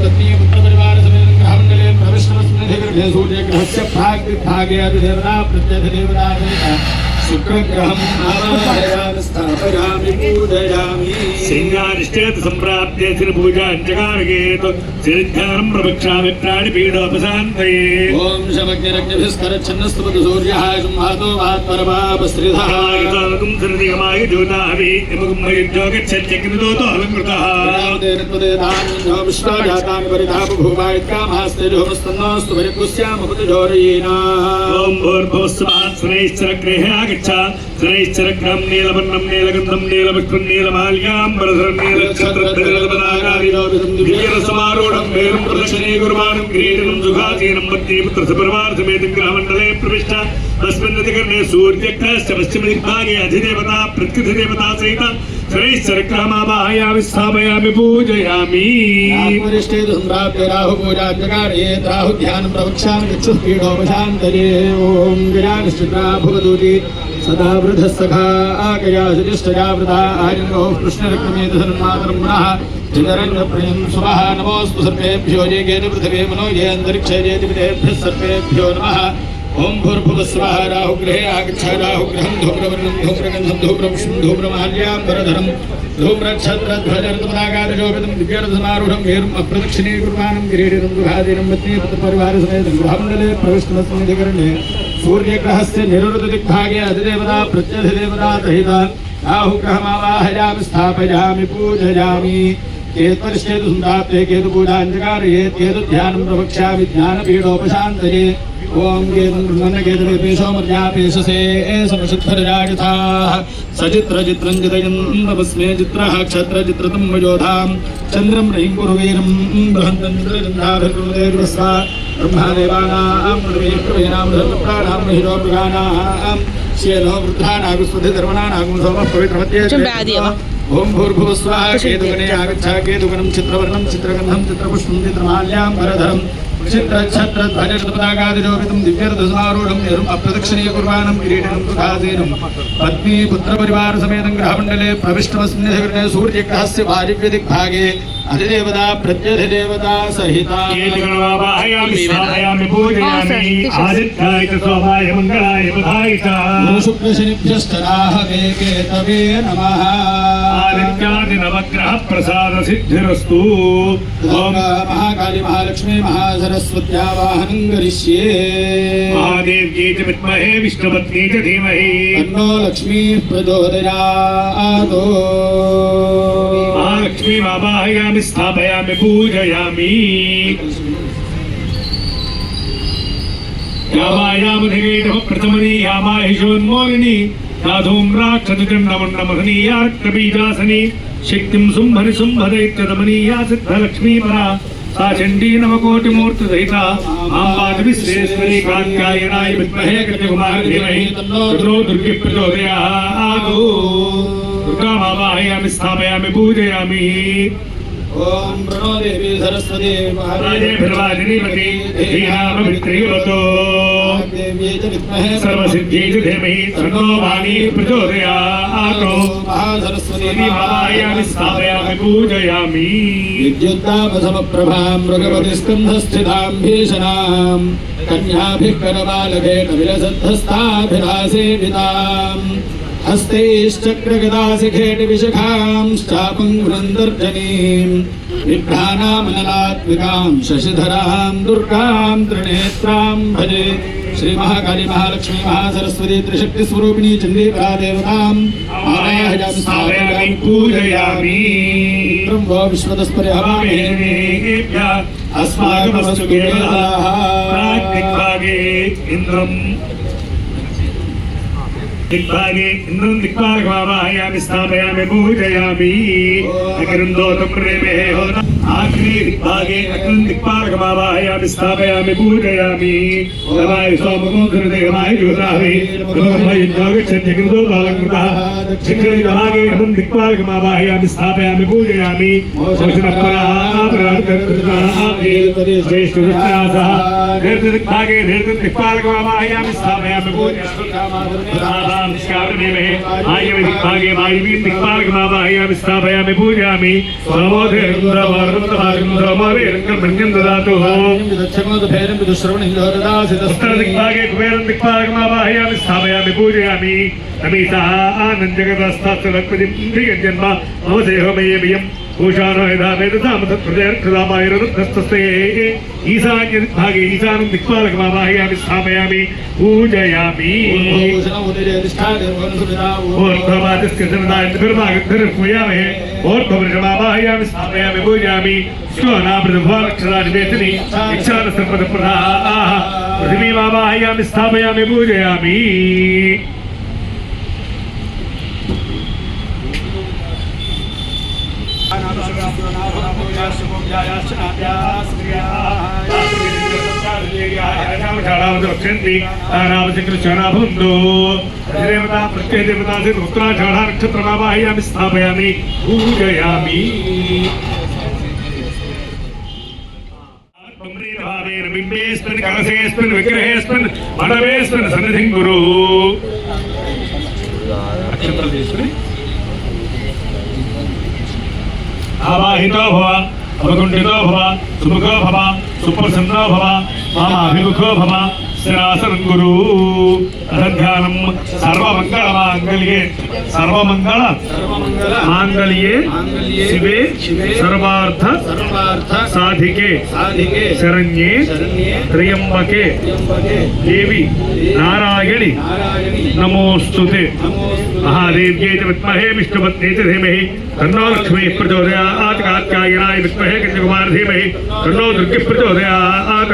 पत्नी पुत्र परिवार समेत ग्रहमंडले प्रविष्टमस्मि सूर्यग्रहस्य प्राग्भागे अधिदेवता प्रत्यधिदेवता शुक्रग्रहं आवाहयामि स्थापयामि पूजयामि सिंहानिष्ठेत संप्राप्ते श्रीपूजाञ्चकारकेत श्रीध्यानं प्रवक्ष्यामि प्राणिपीडोपशान्तये ओम शमज्ञरज्ञभिस्करच्छन्नस्तुपतु सूर्यः संहातो वात्परमापस्त्रिधः यथागं श्रीदिगमाय ज्योताभि इमगं मयुज्यो गच्छत्यग्निदोतो हविमृतः तेनत्वदेधान्यो विश्वाजातानि परिधापभूमायत्कामास्तेजोमस्तन्नोऽस्तु परिपुष्यामपुतजोरयेना ॐ भूर्भुवस्सुः श्रेयश्चरग्रेहे आगच्छ श्रेयश्चरग्रहं नीलवर्णं नीलगन्धं नीलपुष्पं नीलमाल्याम्बरधरं नीलच्छत्रं वीरसमारूढं वेरं प्रदक्षिणे गुरुवाणं किरीटिनं सुखासीनं पत्नी पुत्रसपरिवारसमेतं ग्रहमण्डले प्रविष्ट तस्मिन्नतिकर्णे सूर्यग्रहस्य पश्चिमदिग्भागे अधिदेवता प्रकृतिदेवता सहित श्रेयश्चरग्रहमावाहयामि स्थापयामि पूजयामि वरिष्ठे सम्प्राप्य राहुपूजाञ्चकारयेत् राहुध्यानं प्रवक्ष्यामि चक्षुःपीडोपशान्तये ॐ गजानिश्चिता भवतुति सदा वृद्धः सखा आकया सुजिष्ठया वृथा आर्योः कृष्णरक्तमेतसन्मातरं पुनः जिगरण्यप्रियं शुभः नमोऽस्तु सर्वेभ्यो ये गेन पृथिवे मनो ये अन्तरिक्षे ये दिवितेभ्यः सर्वेभ्यो नमः ओम भूर्भुवस्वः राहुग्रहे आगच्छ राहुग्रहं धूम्रवर्णं धूम्रगन्धं धूम्रपुष्पं धूम्रमाल्याम्बरधरं धूम्रच्छत्रध्वजरत्नपताकाशोभितं दिव्यरथसमारूढं वेरुम् अप्रदक्षिणे कुर्वाणं किरीटिनं दुःखादीनं पत्नी पुत्रपरिवारसमेतं गृहमण्डले प्रविष्टमस्मिन्निधिकरणे सूर्यग्रहस्य निरुद्धदिग्भागे अधिदेवता प्रत्यधिदेवता सहित राहुग्रहमावाहयामि स्थापयामि पूजयामि केतुपरिष्ठेतु सम्प्राप्ते केतुपूजाञ्चकारयेत् केतुध्यानं प्रवक्ष्यामि ज्ञानपीडोपशान्तये ओम केतुं ब्रह्मण्यकेतुपेशो मर्यापेशसे समशुद्धरजायथाः सचित्रचित्रं चितयन्नमस्मे चित्रः क्षत्रचित्रतं मयोधां चन्द्रं रयिं कुरुवीरं बृहन्तं चित्रचन्द्राभिर्वदेर्वस्वा ब्रह्मदेवानां प्रवेणां महिरो मृगानां श्येनो वृद्धानागुस्वधिधर्मणानागुं सोमः पवित्रमत्ये ओम भूर्भुवस्वः केतुगणे आगच्छ केतुगणं चित्रवर्णं चित्रगन्धं चित्रपुष्पं चित्रमाल्याम्बरधरं चित्रच्छत्रध्वजरत्नपताकाशोभितं दिव्यरथसमारूढं वेरुम् अप्रदक्षिणे कुर्वाणं किरीटिनं सुखासीनं पत्नी पुत्रपरिवारसमेतं ग्रहमण्डले प्रविष्टमस्मिन्निधिकरणे सूर्यग्रहस्य वायव्यदिग्भागे अधिदेवता प्रत्यधिदेवता सहिता केतुगणमावाहयामि स्थापयामि पूजयामि आदित्याय च सोमाय मङ्गलाय बुधाय च शुक्लशनिभ्यश्च राहवे केतवे नमः आदित्यादिनवग्रह प्रसाद सिद्धिरस्तु ओम महाकाली महालक्ष्मी महासरस्वत्या वाहनं करिष्ये महादेव्यै च विद्महे विष्णुपत्नी च धीमहि तन्नो लक्ष्मी प्रचोदयात् महालक्ष्मीमावाहयामि स्थापयामि पूजयामि यामायामधिरेटः प्रथमनी यामाहिषोन्मोलिनी या धूम्राक्षतचण्डमुण्डमहनीयार्कबीजासनी शक्तिं शुम्भनि शुम्भदैत्यदमनीया सिद्धलक्ष्मीपरा सा चण्डी नवकोटिमूर्तिसहिता आम्बाजविश्वेश्वरी कात्यायनाय विद्महे कृत्यकुमारी धीमहि तन्नो दुर्गे प्रचोदयात् दुर्गामावाहयामि स्थापयामि पूजयामि ओम प्रणो देवी सरस्वती महाराजे भिर्वाजिनीपति धीनामभित्रिवतो देवी च विद्महे सर्वसिद्ध्यै च धीमहि तन्नो वाणी प्रचोदयात् महासरस्वती महामायामि स्थापयामि पूजयामि विद्युत्तापसमप्रभां मृगपतिस्कन्धस्थितां भीषणां कन्याभिः करबालकेन विलसद्धस्ताभिरासेविताम् हस्तैश्चक्रगदाशिखेटिविशखांश्चापं वृन्दर्जनीं विभ्राणामनलात्मिकां शशिधरां दुर्गां त्रिनेत्रां भजे श्रीमहाकाली महालक्ष्मी महासरस्वती त्रिशक्तिस्वरूपिणी चण्डीपरा देवतां आवाहयामि स्थापयामि पूजयामि इंद्रं वो विश्वतस्परिहवामहे अस्माकमस्तु केवलः दिग्भागे इंद्रं दिग्भागे इंद्रं दिक्पालकमावाहयामि स्थापयामि पूजयामि अग्निन्दोतं प्रेमे होता आग्नि दिग्भागे अग्निं दिक्पालकमावाहयामि स्थापयामि पूजयामि नमाय सोमगो गुरुदेवाय ज्योतावे नमः योगच्छत्यग्निदो बालकृतः दक्षिणदिग्भागे अग्निं दिक्पालकमावाहयामि स्थापयामि पूजयामि श्रेष्ठविश्वासः दिग्भागे दिक्पालकमावाहयामि स्थापयामि पूजयामि स्वाहांस्यामहे आयमे दिक्पागे वायुवी दिक्पालकमावाहयामि स्थापयामि पूजयामि सोमोधेरुद्रवर्तमागुन्द्रमोवेरङ्कर्मण्यं ददातु विदच्छमोदभेदं विदुश्रवणहिन्दोददासि उत्तरदिक्पागे कुबेरं दिक्पालकमावाहयामि स्थापयामि पूजयामि नमितः आनन्दजगदस्तात्सदक्पदिं जन्म मम भूषाणो यदा वेदतामतत्प्रजयर्कृतामायुरदस्तस्ते ईशान्यदिग्भागे ईशानं दिक्पालकमावाहयामि स्थापयामि पूजयामि ऊर्ध्वमादिस्कृतनदायन्तिर्भागद्भिर्भूयामहे ऊर्ध्ववृषमावाहयामि स्थापयामि पूजयामि श्लोनामृतभुवनक्षरादिवेतिनि इच्छानसर्पदप्रदाः पृथिवीमावाहयामि स्थापयामि पूजयामि उत्तराषाढ़ स्थापयामि पूजयामि बिंबेस्मिन् कलशेस्मिन् विग्रहेस्मिन् मंडपेस्मिन् सन्निधिं गुरु आवाहितो भव अवकुण्ठितो भव सुमुखो भव सुप्रसन्नो भव मामाभिमुखो भव स्थिरासनं कुरु ध्यानं सर्वमङ्गलमाङ्गल्ये सर्वमङ्गलमाङ्गल्ये शिवे सर्वार्थ साधिके शरण्ये त्र्यम्बके देवी नारायणि नमोस्तुते महादेव्यै च विद्महे विष्णुपत्न्यै च धीमहि तन्नो लक्ष्मीः प्रचोदयात् कात्यायनाय विद्महे कन्याकुमारी धीमहि तन्नो दुर्गः प्रचोदयात्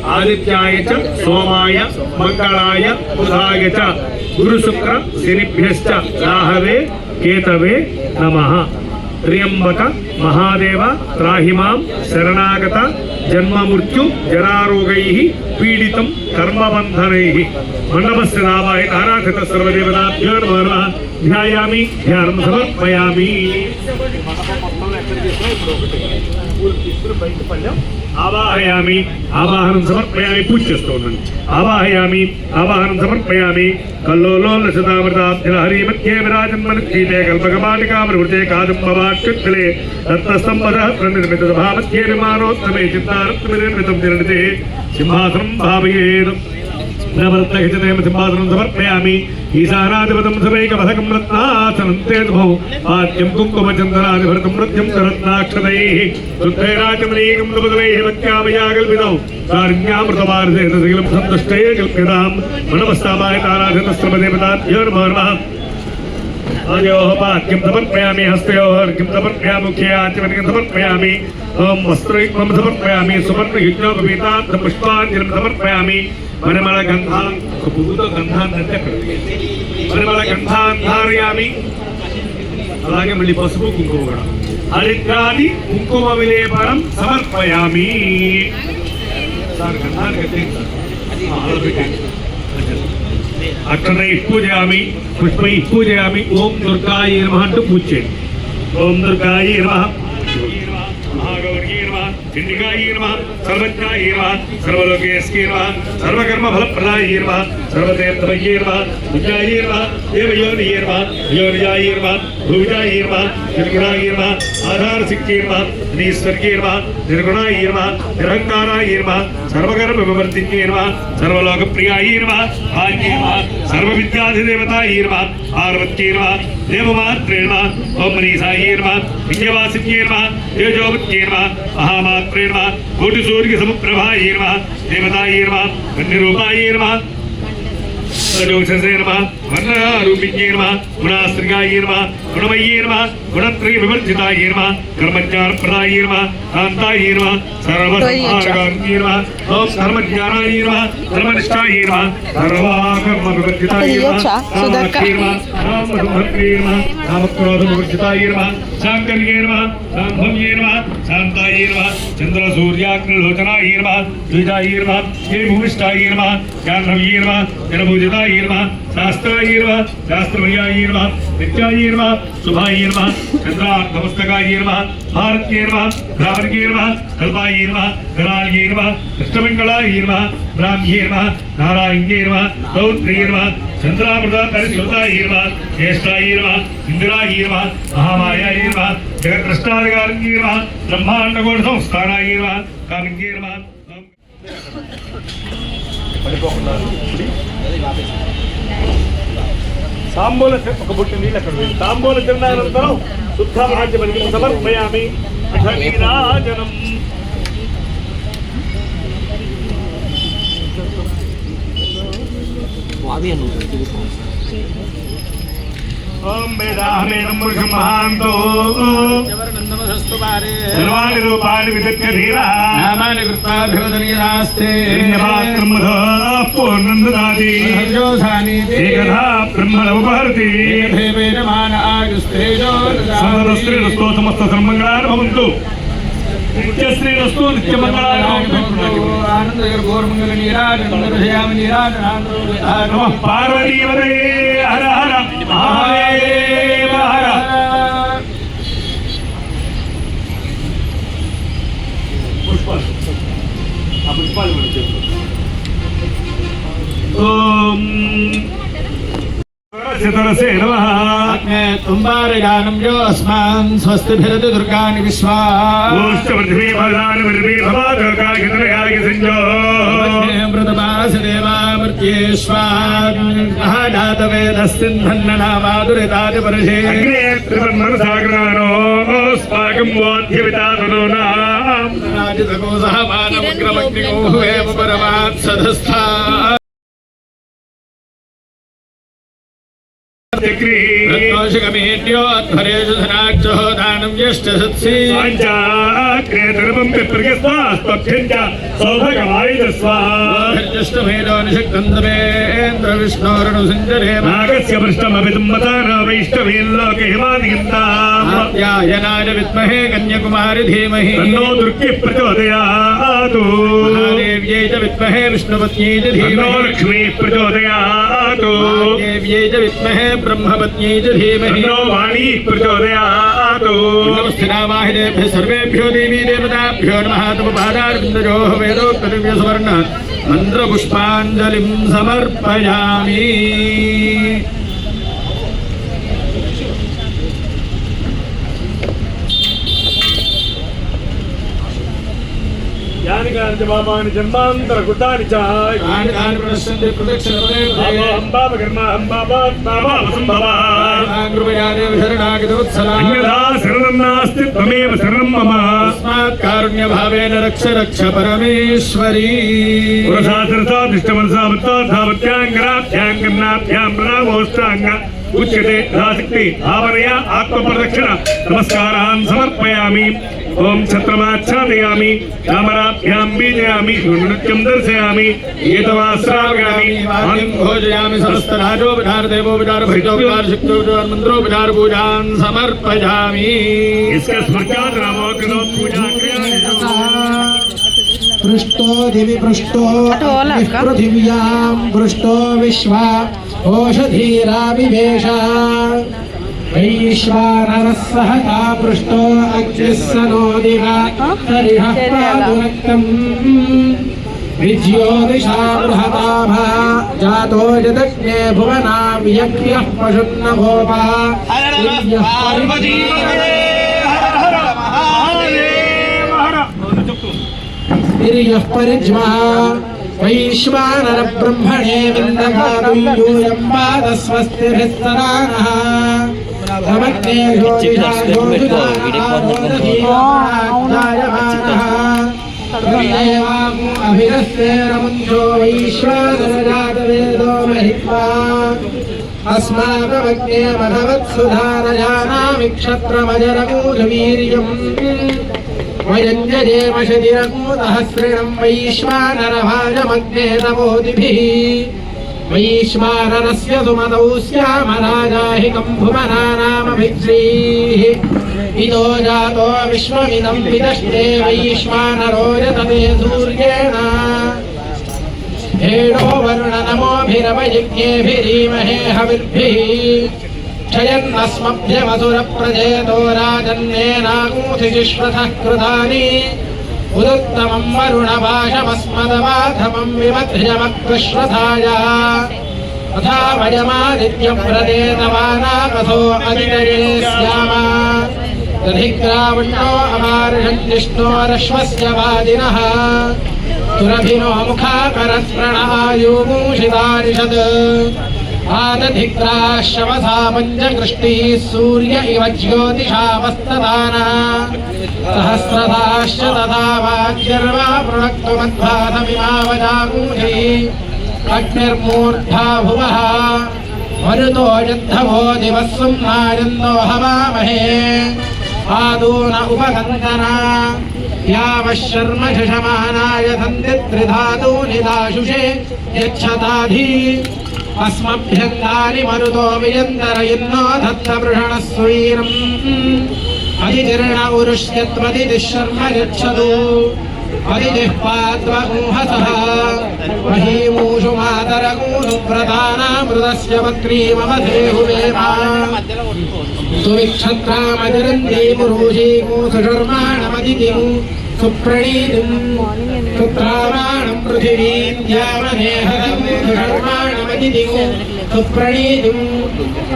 आदित्याय च सोमाय मंगलाय बुधाय च गुरुशुक्र शनिभ्यश्च राहवे केतवे नमः त्र्यंबक महादेव त्राहि मां शरणागत जन्म मृत्यु जरारोगैः पीडितं कर्मबन्धनैः मंडपस्य नावाहित आराधित सर्वदेवताभ्यो नमः ध्यायामि ध्यानं समर्पयामि आवाहयामि आवाहनं समर्पयामि पूज्यस्तोत्रं आवाहयामि आवाहनं समर्पयामि कल्लोलोलसदामृताब्धिल हरिमध्ये विराजन् मनक्षीते कल्पकमालिकामृते कादम्बवाक्युत्तले तत्तस्तम्भदः प्रणिर्मितसभामध्ये विमानोत्तमे चित्तारत्ननिर्मितं निर्णिते सिंहासनं भावयेत् नवरत्नखचितेन सिंहासनं समर्पयामि ईशानाधिपतं सवैकपथकं रत्नासनं तेजभौ पाद्यं कुङ्कुमचन्दनादिभृतं मृत्यं रत्नाक्षतैः शुद्धैराचमनीकं दुपदलैः वक्यामयाकल्पितौ कारुण्यामृतवार्धेतशीलं सन्तुष्टये कल्प्यतां मनमस्तामाय ताराधितस्त्रमदेवताभ्यो नमः अयोः पाद्यं समर्पयामि हस्तयोः अर्घ्यं समर्पयामि मुखे आचमनीकं समर्पयामि ओं वस्त्रयुग्मं समर्पयामि सुवर्णयुग्मोपवीतार्थं पुष्पाञ्जलिं समर्पयामि परिमलगन्धान् पूतगन्धान् परिमलगन्धान् धारयामि అలాగే మళ్ళీ పసుపు కుంకుమ కూడా హరిద్రాది కుంకుమ విలేపనం సమర్పయామి సార్ గంధాన్ని కట్టించాలి అక్షరై పూజయామి పుష్పై పూజయామి ఓం దుర్గాయ నమః అంటూ పూజ చేయండి ఓం దుర్గాయ నమః महागौरी नमः चंडिकाय नमः सर्वज्ञाय नमः सर्वलोकेश्वरी नमः सर्वकर्मफलप्रदाय नमः सर्वतीर्थमये नमः विद्याय नमः देवयोनिये नमः योनिजाय नमः भूजाय नमः निर्गुणाय नमः आधारसिद्धये नमः नीश्वर्ये नमः निर्गुणाय नमः निरहंकाराय नमः सर्वकर्मविवर्तिन्ये नमः सर्वलोकप्रियाय नमः भाग्ये नमः सर्वविद्याधिदेवताय नमः पार्वत्यै नमः देवमात्रे नमः ओम मनीषाय नमः विद्यावासिन्ये नमः तेजोवत्ये नमः महामात्रे नमः कोटिसूर्यसमुप्रभाय नमः देवताय नमः कन्यरूपाय नमः नमः वर्णारूपिण्ये नमः गुणाश्रियाय नमः गुणमय्ये नमः गुणत्रयविवर्जिताय नमः कर्मज्ञानप्रदाय नमः कान्ताय नमः सर्वसंहारकारिण्ये नमः ओं धर्मज्ञानाय नमः धर्मनिष्ठाय नमः सर्वाकर्मविवर्जिताय नमः रामधर्मे नमः रामक्रोधमुर्जिताय नमः शांकर्ये नमः शांभव्ये नमः शांताय नमः चंद्रसूर्याग्निलोचनाय नमः द्विजाय नमः हे भूमिष्ठाय नमः जाह्नव्ये नमः जनभूजिताय नमः शास्त्राय नमः शास्त्रमयाय नमः नित्याय नमः शुभाय नमः चंद्रार्धमस्तकाय नमः भारत्ये नमः ब्राह्मण्ये नमः कल्पाय नमः गणाय नमः कृष्णमंगलाय नमः ब्राह्म्ये नमः नारायण्ये नमः रौद्र्ये नमः चंद्रामृताय नमः ज्येष्ठाय नमः इंदिराय नमः महामायाय नमः जगत्कृष्णाधिकारिण्ये नमः ब्रह्मांडकोट संस्थानाय नमः कामिन्ये नमः తాంబూల ఒక బుట్టి నీళ్ళు అక్కడ తాంబూల తిన్నానంతరం శుద్ధ మహాత్మనికి సమర్పయామి నీరాజనం ఓం వేదాహమేనం పురుషం మహాంతో సర్వాణి రూపాణి విదత్య ధీరా నామాని కృత్వాభివదనీయాస్తే పూర్ణందాది ఏకథా బ్రహ్మణముపహరతి దేవేనమాన ఆయుస్తేజో సమస్త సమస్త సర్వమంగళాని భవంతు నిత్యశ్రీరస్తు నిత్యమంగళాని భవంతు గోర్మంగళ నీరాజయామి నీరాజన పార్వతీవదే హర హర మహాదేవ హర పుష్పాలు ఓం तरसे नमः तुम्बारयानं यो अस्मान् स्वस्तिभिरति दुर्गाणि विश्वा ओष्टवर्धिमे भवान् वर्वे भवादकायतनयाय संजो मृतमानसदेवामृत्येष्वाजातवेदस्सिन्धन्ननामादुरितादिपरशे अग्ने त्रिवर्णसागरानो अस्माकं वाद्यवितातनो नाम राजितको सह मानवग्रमग्निको एव परमात्सधस्था रत्नोषिकमेट्यो अध्वरेषु धनाक्षो दानं यष्टसत्सि पाञ्चाक्रेतरमं पितृगस्वास्त्वभ्यञ्च सौभगवायुधस्वाहर्जष्टमेधो निषक्तन्दमेन्द्र विष्णोरनुसञ्जरे नागस्य पृष्ठमभितुम्बतान वैष्णवेल्लोके हिमादिगन्तायायनाय विद्महे कन्याकुमारि धीमहि तन्नो दुर्गे प्रचोदयातु महादेव्यै च विद्महे विष्णुपत्न्यै च धीमहि लक्ष्मी प्रचोदयातु देव्यै च विद्महे ब्रह्मपत्न्यै च धीमहि तन्नो वाणी प्रचोदयातु नमस्तेनामाहितेभ्यः सर्वेभ्यो देवी देवताभ्यो नमः तव पादारविन्दयोः वेदोक्तदिव्यसुवर्ण मन्त्रपुष्पाञ्जलिं समर्पयामि बाबानि जन्मांतर कृतानि च आनि प्रदर्शन्ते प्रदक्षिणपदे अंबाब कर्मा अंबाबा नामा वसुंभवा कृपया देव शरणागतवत्सला अन्यथा शरणं नास्ति त्वमेव शरणं मम अस्मात् कारुण्यभावेन रक्ष रक्ष परमेश्वरी पुरसादरता दृष्टमनसा मत्ताधावत्याङ्गराभ्यां कर्णाभ्यां प्रणामोष्टाङ्ग उच्यते राशक्ति आवरया आत्मप्रदक्षिण नमस्कारान् समर्पयामि ओम छत्रमाच्छादयामि चामराभ्यां बीजयामि नृत्यं दर्शयामि गीतमाश्रावयामि भोजयामि समस्तराजोपचार देवोपचार भैतोपचार शक्तोपचार मंत्रोपचार पूजान् समर्पयामि इसका स्मृत्यात् रामोग्नो पूजा पृष्ठो दिवि पृष्ठो पृथिव्यां पृष्ठो विश्वा ओषधीराविवेश वैश्वानरः सहता पृष्ठो अग्निः सनोदिहा हरिः पादुरक्तम् विज्योतिषा बृहताभा जातो यदग्ने भुवना व्यक्त्यः पशुन्नभोपः तिर्यः परिज्मः वैश्वानर ब्रह्मणे विन्दकादुयूयं पादस्वस्तिभिः सदानः भवत्ते ज्योतिषायोजुदानः अभिरस्तेरमुञ्चो वैश्वानरजातवेदो महित्वा अस्माकमग्ने मधवत्सुधारयानामि क्षत्रमजरकूजवीर्यम् वयञ्जयेम शतिरकूतहस्रिणं वैश्वानरभाजमग्ने तमोदिभिः వైశ్వానరస్య సుమతౌ శ్యామరాజా हि కంభుమనానామభిశ్రీः इदो जातो विश्वमिदं विदष्टे वैश्वानरो यतते सूर्येण हेडो वरुण नमोभिरवयज्ञेभिरीमहे हविर्भिः क्षयन्नस्मभ्यमसुरप्रजेतो राजन्नेनाकूतिजिश्वथः कृतानि उदुत्तमं वरुणभाषमस्मदवाधमं विमध्र्यमकृश्वथाय तथा वयमादित्यव्रतेतवानाकसो अदितये स्याम दधिग्रावण्यो अमार्षन्निष्णोरश्वस्य वादिनः सुरभिनो मुखाकरत्प्रणआयुमूषितारिषत् आदधिग्राश्रवसा पञ्चकृष्टिः सूर्य इव ज्योतिषावस्तदानः सहस्रधाश्च तथा वाग्यर्वा प्रणक्तुमध्वाधमिमावजागूषि अग्निर्मूर्धा भुवः मरुतो यद्धवो दिवः सुम्नायन्दो हवामहे आदून उपकन्दना यावः शर्म शशमानाय सन्ति त्रिधातूनि दाशुषे यच्छताधि अस्मभ्यन्तानि मरुतो वियन्तरयन्नो दत्तवृषणः स्वैरम् अधितिर्ण उरुष्यत्वदितिः शर्म यच्छतु अधितिः पाद्वगूहसः महीमूषु मातरगूषु व्रतानामृतस्य वक्रीमवधेहुवेमा सुविक्षत्रामजरन्ती मुरुषीकूसुशर्माणमदितिमु सुप्रणीतिम् सुत्रामाणं पृथिवीं द्यावनेहरं सुशर्माणमदितिमु सुप्रणीतिम्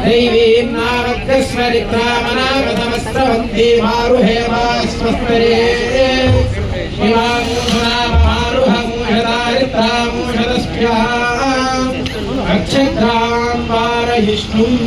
दैवीं नावग्रस्वरित्रामनागतमस्रवन्ती मारुहेमा स्वस्तरे अक्षत्रां पारयिष्णुम्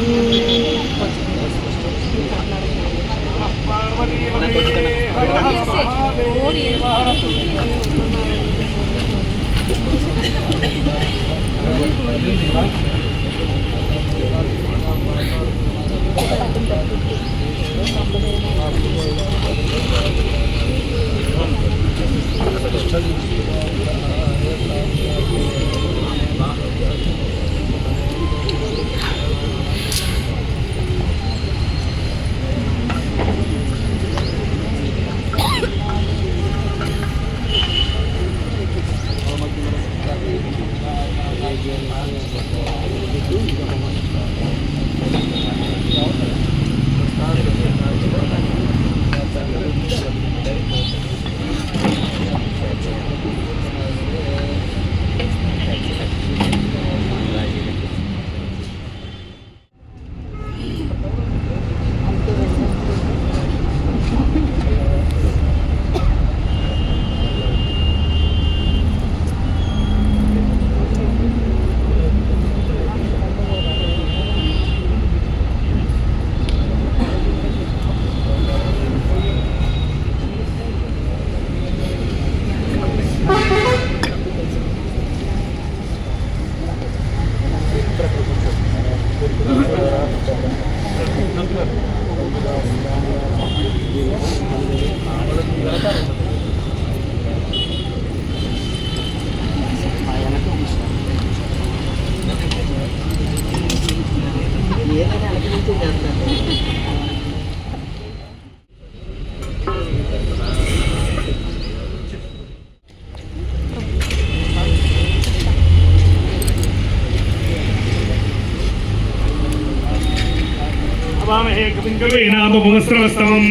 कविनामपुमस्त्रवस्तमम्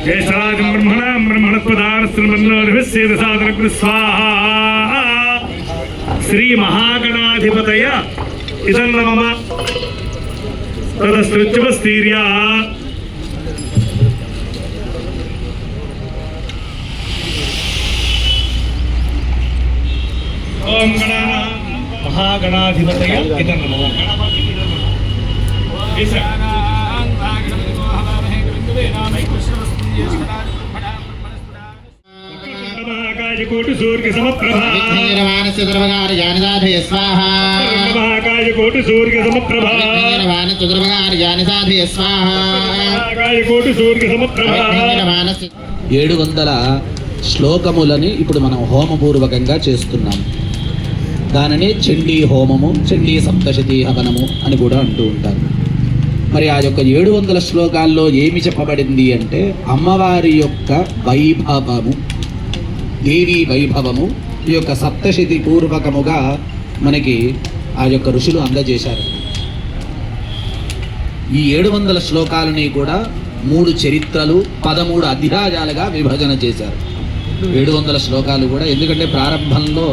ज्येष्ठराजं ब्रह्मणां ब्रह्मणत्पदारस्त्रमन्नोर्भिस्येदसादनकृ स्वाहा श्रीमहागणाधिपतय इदं नमः तदस्तुच्यवस्तीर्या ओम महागणाधिपतय इदं नमः महाकायकोटि सूर्य समप्रभा निर्वाणस्य सर्वकार्यानि स्वाहा महाकायकोटि सूर्य समप्रभा निर्वाणस्य सर्वकार्यानि स्वाहा महाकायकोटि सूर्य समप्रभा 700 శ్లోకములని ఇప్పుడు మనం హోమపూర్వకంగా చేస్తున్నాం. దానిని చండీ హోమము, చండీ సప్తశతీ హవనము అని కూడా అంటూ ఉంటారు. మరి ఆ యొక్క 700 శ్లోకాల్లో ఏమి చెప్పబడింది అంటే అమ్మవారి యొక్క వైభవము, దేవీ వైభవము ఈ యొక్క సప్తశతి పూర్వకముగా మనకి ఆ యొక్క ఋషులు అందజేశారు. ఈ 700 శ్లోకాలని కూడా 3 చరిత్రలు 13 అధ్యాయాలుగా విభజన చేశారు. 700 శ్లోకాలు కూడా, ఎందుకంటే ప్రారంభంలో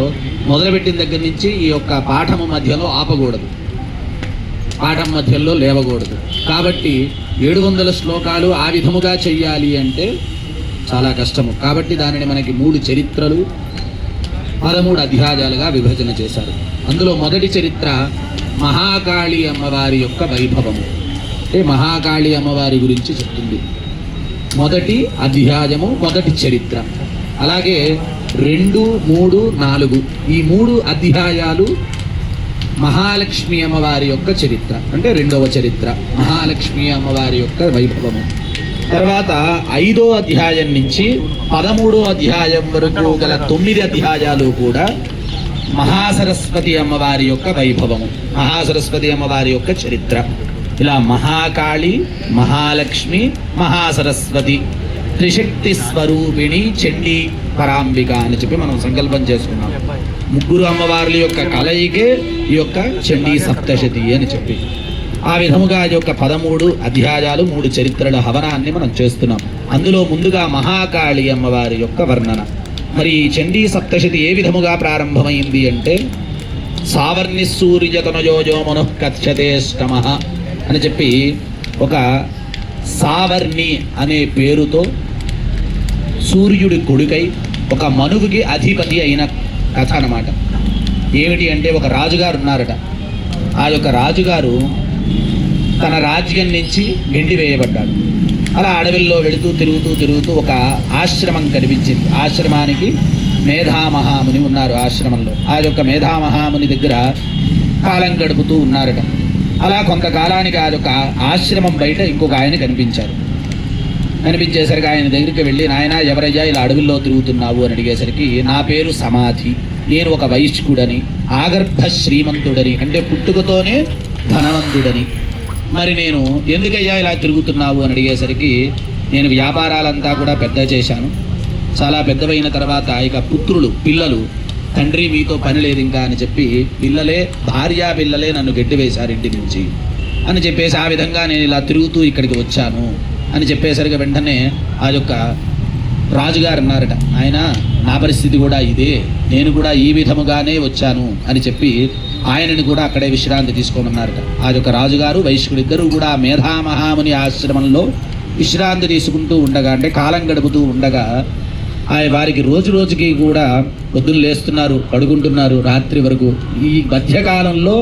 మొదలుపెట్టిన దగ్గర నుంచి ఈ యొక్క పాఠము మధ్యలో ఆపకూడదు, పాఠం మధ్యలో లేవకూడదు. కాబట్టి 700 శ్లోకాలు ఆ విధముగా చెయ్యాలి అంటే చాలా కష్టము. కాబట్టి దానిని మనకి 3 చరిత్రలు 13 అధ్యాయాలుగా విభజన చేశారు. అందులో మొదటి చరిత్ర మహాకాళి అమ్మవారి యొక్క వైభవము, అంటే మహాకాళి అమ్మవారి గురించి చెప్తుంది. మొదటి అధ్యాయము, మొదటి చరిత్ర. అలాగే 2, 3, 4 ఈ 3 అధ్యాయాలు మహాలక్ష్మి అమ్మవారి యొక్క చరిత్ర, అంటే 2వ చరిత్ర, మహాలక్ష్మి అమ్మవారి యొక్క వైభవము. తర్వాత 5వ అధ్యాయం నుంచి 13వ అధ్యాయం వరకు గల 9 అధ్యాయాలు కూడా మహాసరస్వతి అమ్మవారి యొక్క వైభవము, మహాసరస్వతి అమ్మవారి యొక్క చరిత్ర. ఇలా మహాకాళి, మహాలక్ష్మి, మహాసరస్వతి త్రిశక్తి స్వరూపిణి చండీ పరాంబిక అని చెప్పి మనం సంకల్పం చేసుకున్నాం. 3 అమ్మవార్ల యొక్క కలయికే ఈ యొక్క చండీ సప్తశతి అని చెప్పి ఆ విధముగా ఈ యొక్క 13 అధ్యాయాలు 3 చరిత్రల హవనాన్ని మనం చేస్తున్నాం. అందులో ముందుగా మహాకాళి అమ్మవారి యొక్క వర్ణన. మరి ఈ చండీ సప్తశతి ఏ విధముగా ప్రారంభమైంది అంటే సావర్ణి సూర్యతనయోజో మనః కథ్యతేష్టమః అని చెప్పి ఒక సావర్ణి అనే పేరుతో సూర్యుడి కొడుకై ఒక మనువుకి అధిపతి అయిన కథ అన్నమాట. ఏమిటి అంటే ఒక రాజుగారు ఉన్నారట. ఆ యొక్క రాజుగారు తన రాజ్యం నుంచి గెంటివేయబడ్డాడు. అలా అడవిల్లో వెళుతూ తిరుగుతూ ఒక ఆశ్రమం కనిపించింది. ఆశ్రమానికి మేధామహాముని ఉన్నారు. ఆశ్రమంలో ఆ యొక్క మేధామహాముని దగ్గర కాలం గడుపుతూ ఉన్నారట. అలా కొంతకాలానికి ఆ యొక్క ఆశ్రమం బయట ఇంకొక ఆయన కనిపించారు. కనిపించేసరికి ఆయన దగ్గరికి వెళ్ళి, నాయన ఎవరయ్యా ఇలా అడవుల్లో తిరుగుతున్నావు అని అడిగేసరికి, నా పేరు సమాధి, నేను ఒక వైశ్యుడని, ఆగర్భ శ్రీమంతుడని, అంటే పుట్టుకతోనే ధనవంతుడని. మరి నేను ఎందుకయ్యా ఇలా తిరుగుతున్నావు అని అడిగేసరికి, నేను వ్యాపారాలంతా కూడా పెద్ద చేశాను. చాలా పెద్దవైన తర్వాత ఇక పిల్లలు తండ్రి మీతో పని లేదు ఇంకా అని చెప్పి పిల్లలే నన్ను గెట్టివేశారు ఇంటి నుంచి అని చెప్పేసి, ఆ విధంగా నేను ఇలా తిరుగుతూ ఇక్కడికి వచ్చాను అని చెప్పేసరికి వెంటనే ఆ యొక్క రాజుగారు అన్నారట, ఆయన నా పరిస్థితి కూడా ఇదే, నేను కూడా ఈ విధముగానే వచ్చాను అని చెప్పి ఆయనని కూడా అక్కడే విశ్రాంతి తీసుకోమన్నారట. ఆ యొక్క రాజుగారు వైశ్యుడు ఇద్దరు కూడా మేధామహాముని ఆశ్రమంలో విశ్రాంతి తీసుకుంటూ ఉండగా, అంటే కాలం గడుపుతూ ఉండగా, వారికి రోజుకి కూడా పొద్దున్న లేస్తున్నారు, పడుకుంటున్నారు రాత్రి వరకు. ఈ మధ్యకాలంలో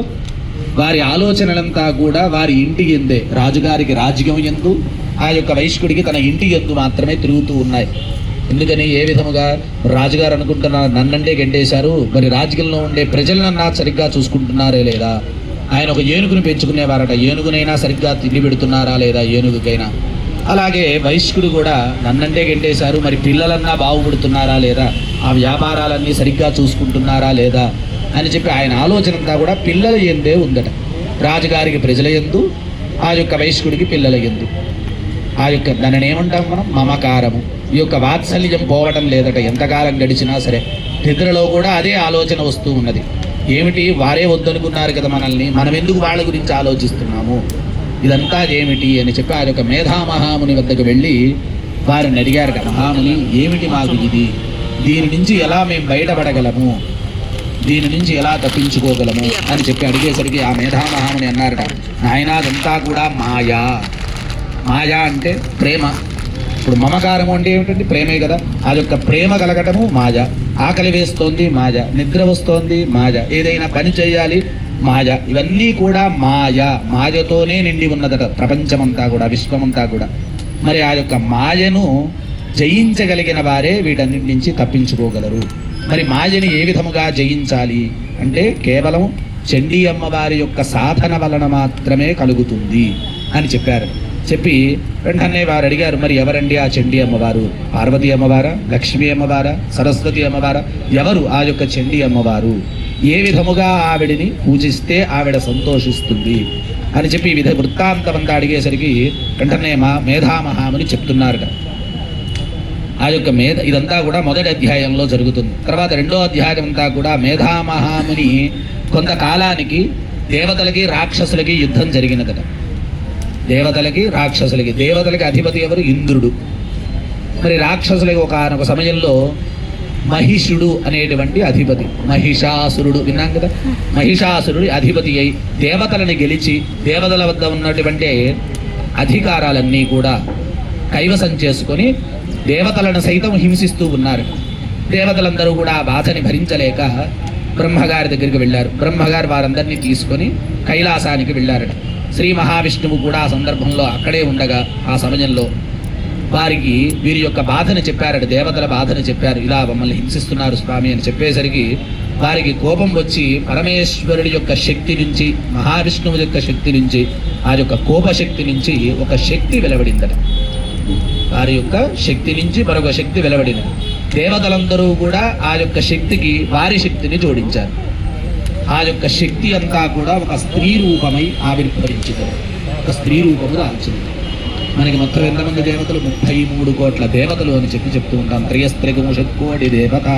వారి ఆలోచనలంతా కూడా వారి ఇంటి ఎందే, రాజుగారికి రాజ్యం ఎందు, ఆ యొక్క వైశ్యుడికి తన ఇంటి ఎందు మాత్రమే తిరుగుతూ ఉన్నాయి. ఎందుకని, ఏ విధముగా రాజుగారు అనుకుంటున్నారు, నన్నంటే గెంటేశారు, మరి రాజకీయంలో ఉండే ప్రజలన్నా సరిగ్గా చూసుకుంటున్నారే లేదా, ఆయన ఒక ఏనుగుని పెంచుకునేవారట, ఏనుగునైనా సరిగ్గా తిండి పెడుతున్నారా లేదా ఏనుగుకైనా. అలాగే వైశ్యుడు కూడా నన్నంటే గెంటేశారు, మరి పిల్లలన్నా బాగుపడుతున్నారా లేదా, ఆ వ్యాపారాలన్నీ సరిగ్గా చూసుకుంటున్నారా లేదా అని చెప్పి ఆయన ఆలోచన అంతా కూడా పిల్లల ఎందే ఉందట. రాజుగారికి ప్రజల యందు, ఆ యొక్క వైశ్యుడికి పిల్లల యందు. ఆ యొక్క దానిని ఏమంటాం మనం, మమకారము. ఈ యొక్క వాత్సల్యం పోవటం లేదట. ఎంతకాలం గడిచినా సరే నిద్రలో కూడా అదే ఆలోచన వస్తూ ఉన్నది. ఏమిటి, వారే వద్దనుకున్నారు కదా మనల్ని, మనం ఎందుకు వాళ్ళ గురించి ఆలోచిస్తున్నాము, ఇదంతా ఏమిటి అని చెప్పి ఆ యొక్క మేధామహాముని వద్దకు వెళ్ళి వారిని అడిగారు కదా, మహాముని ఏమిటి మాకు ఇది, దీని నుంచి ఎలా మేము బయటపడగలము, దీని నుంచి ఎలా తప్పించుకోగలము అని చెప్పి అడిగేసరికి ఆ మేధామహాముని అన్నారట, నాయనా అదంతా కూడా మాయా. మాయా అంటే ప్రేమ. ఇప్పుడు మమకారము అంటే ఏమిటండి, ప్రేమే కదా. ఆ యొక్క ప్రేమ కలగటము మాయ. ఆకలి వేస్తోంది మాయ, నిద్ర వస్తోంది మాయ, ఏదైనా పని చేయాలి మాయ. ఇవన్నీ కూడా మాయ. మాయతోనే నిండి ఉన్నదట ప్రపంచమంతా కూడా, విశ్వమంతా కూడా. మరి ఆ యొక్క మాయను జయించగలిగిన వారే వీటన్నిటి నుంచి తప్పించుకోగలరు. మరి మాయని ఏ విధముగా జయించాలి అంటే కేవలం చండీ అమ్మవారి యొక్క సాధన వలన మాత్రమే కలుగుతుంది అని చెప్పారు. చెప్పి వెంటనే వారు అడిగారు, మరి ఎవరండి ఆ చండీ అమ్మవారు, పార్వతీ అమ్మవారా, లక్ష్మీ అమ్మవారా, సరస్వతి అమ్మవారా, ఎవరు ఆ యొక్క చండీ అమ్మవారు ఏ విధముగా ఆవిడిని పూజిస్తే ఆవిడ సంతోషిస్తుంది అని చెప్పి ఈ విధ వృత్తాంతం అంతా అడిగేసరికి వెంటనే మేధామహాముని చెప్తున్నారట. ఆ యొక్క ఇదంతా కూడా మొదటి అధ్యాయంలో జరుగుతుంది. తర్వాత రెండో అధ్యాయం అంతా కూడా మేధామహాముని కొంతకాలానికి దేవతలకి రాక్షసులకి యుద్ధం జరిగినదట. దేవతలకి రాక్షసులకి, దేవతలకి అధిపతి ఎవరు? ఇంద్రుడు. మరి రాక్షసులకి ఒక సమయంలో మహిషుడు అనేటువంటి అధిపతి, మహిషాసురుడు విన్నాం కదా, మహిషాసురుడి అధిపతి అయి దేవతలను గెలిచి దేవతల వద్ద ఉన్నటువంటి అధికారాలన్నీ కూడా కైవసం చేసుకొని దేవతలను సైతం హింసిస్తూ ఉన్నారు. దేవతలందరూ కూడా ఆ బాధని భరించలేక బ్రహ్మగారి దగ్గరికి వెళ్ళారు. బ్రహ్మగారు వారందరినీ తీసుకొని కైలాసానికి వెళ్ళారట. శ్రీ మహావిష్ణువు కూడా ఆ సందర్భంలో అక్కడే ఉండగా ఆ సమయంలో వారికి వీరి యొక్క బాధను చెప్పారట. దేవతల బాధను చెప్పారు. ఇలా మమ్మల్ని హింసిస్తున్నారు స్వామి అని చెప్పేసరికి వారికి కోపం వచ్చి పరమేశ్వరుడి యొక్క శక్తి నుంచి, మహావిష్ణువు యొక్క శక్తి నుంచి, ఆ యొక్క కోపశక్తి నుంచి ఒక శక్తి వెలువడిందట. వారి యొక్క శక్తి నుంచి మరొక శక్తి వెలువడింది. దేవతలందరూ కూడా ఆ యొక్క శక్తికి వారి శక్తిని జోడించారు. ఆ యొక్క శక్తి అంతా కూడా ఒక స్త్రీ రూపమై ఆవిర్భవించింది. ఒక స్త్రీ రూపము దాల్చింది. మనకి మొత్తం ఎంతమంది దేవతలు? 33 కోట్ల దేవతలు అని చెప్తూ ఉంటాం. త్రయస్త్రిగుంశత్కోటి దేవత.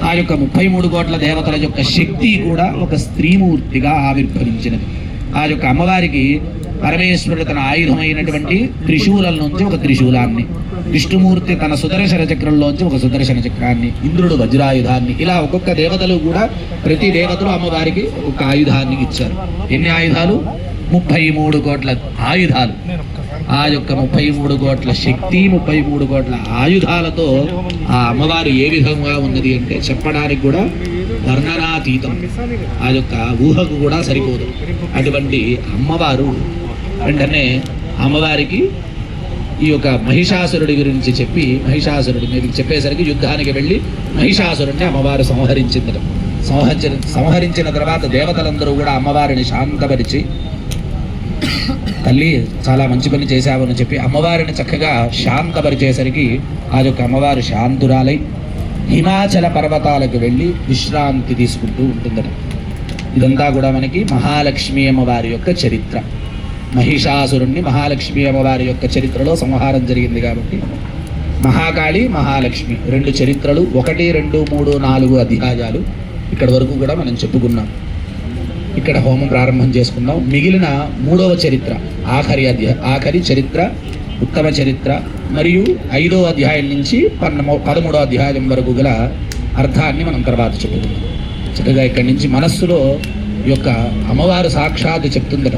ఆ యొక్క 33 కోట్ల దేవతల యొక్క శక్తి కూడా ఒక స్త్రీమూర్తిగా ఆవిర్భవించినది. ఆ యొక్క అమ్మవారికి పరమేశ్వరుడు తన ఆయుధమైనటువంటి త్రిశూలం నుంచి ఒక త్రిశూలాన్ని, విష్ణుమూర్తి తన సుదర్శన చక్రంలోంచి ఒక సుదర్శన చక్రాన్ని, ఇంద్రుడు వజ్రాయుధాన్ని, ఇలా ఒక్కొక్క దేవతలు కూడా ప్రతి దేవతలు అమ్మవారికి ఒక్కొక్క ఆయుధాన్ని ఇచ్చారు. ఎన్ని ఆయుధాలు? 33 కోట్ల ఆయుధాలు. ఆ యొక్క 33 కోట్ల శక్తి, 33 కోట్ల ఆయుధాలతో ఆ అమ్మవారు ఏ విధంగా ఉన్నది అంటే చెప్పడానికి కూడా వర్ణనాతీతం. ఆ యొక్క ఊహకు కూడా సరిపోదు. అటువంటి అమ్మవారు వెంటనే అమ్మవారికి ఈ యొక్క మహిషాసురుడి గురించి చెప్పి, మహిషాసురుడి మీద చెప్పేసరికి యుద్ధానికి వెళ్ళి మహిషాసురుడిని అమ్మవారు సంహరించిన తర్వాత దేవతలందరూ కూడా అమ్మవారిని శాంతపరిచి, తల్లి చాలా మంచి పని చేశావని చెప్పి అమ్మవారిని చక్కగా శాంతపరిచేసరికి ఆ యొక్క అమ్మవారు శాంతురాలై హిమాచల పర్వతాలకు వెళ్ళి విశ్రాంతి తీసుకుంటూ ఉంటుందట. ఇదంతా కూడా మనకి మహాలక్ష్మి అమ్మవారి యొక్క చరిత్ర. మహిషాసురుణ్ణి మహాలక్ష్మి అమ్మవారి యొక్క చరిత్రలో సంహారం జరిగింది కాబట్టి మహాకాళి, మహాలక్ష్మి 2 చరిత్రలు, 1, 2, 3, 4 అధ్యాయాలు ఇక్కడి వరకు కూడా మనం చెప్పుకున్నాం. ఇక్కడ హోమం ప్రారంభం చేసుకుందాం. మిగిలిన 3వ చరిత్ర, ఆఖరి చరిత్ర, ఉత్తమ చరిత్ర మరియు 5వ అధ్యాయం నుంచి 13వ అధ్యాయం వరకు గల అర్థాన్ని మనం తర్వాత చెప్పుకుందాం. చక్కగా ఇక్కడి నుంచి మనస్సులో యొక్క అమ్మవారు సాక్షాత్ చెప్తుందట,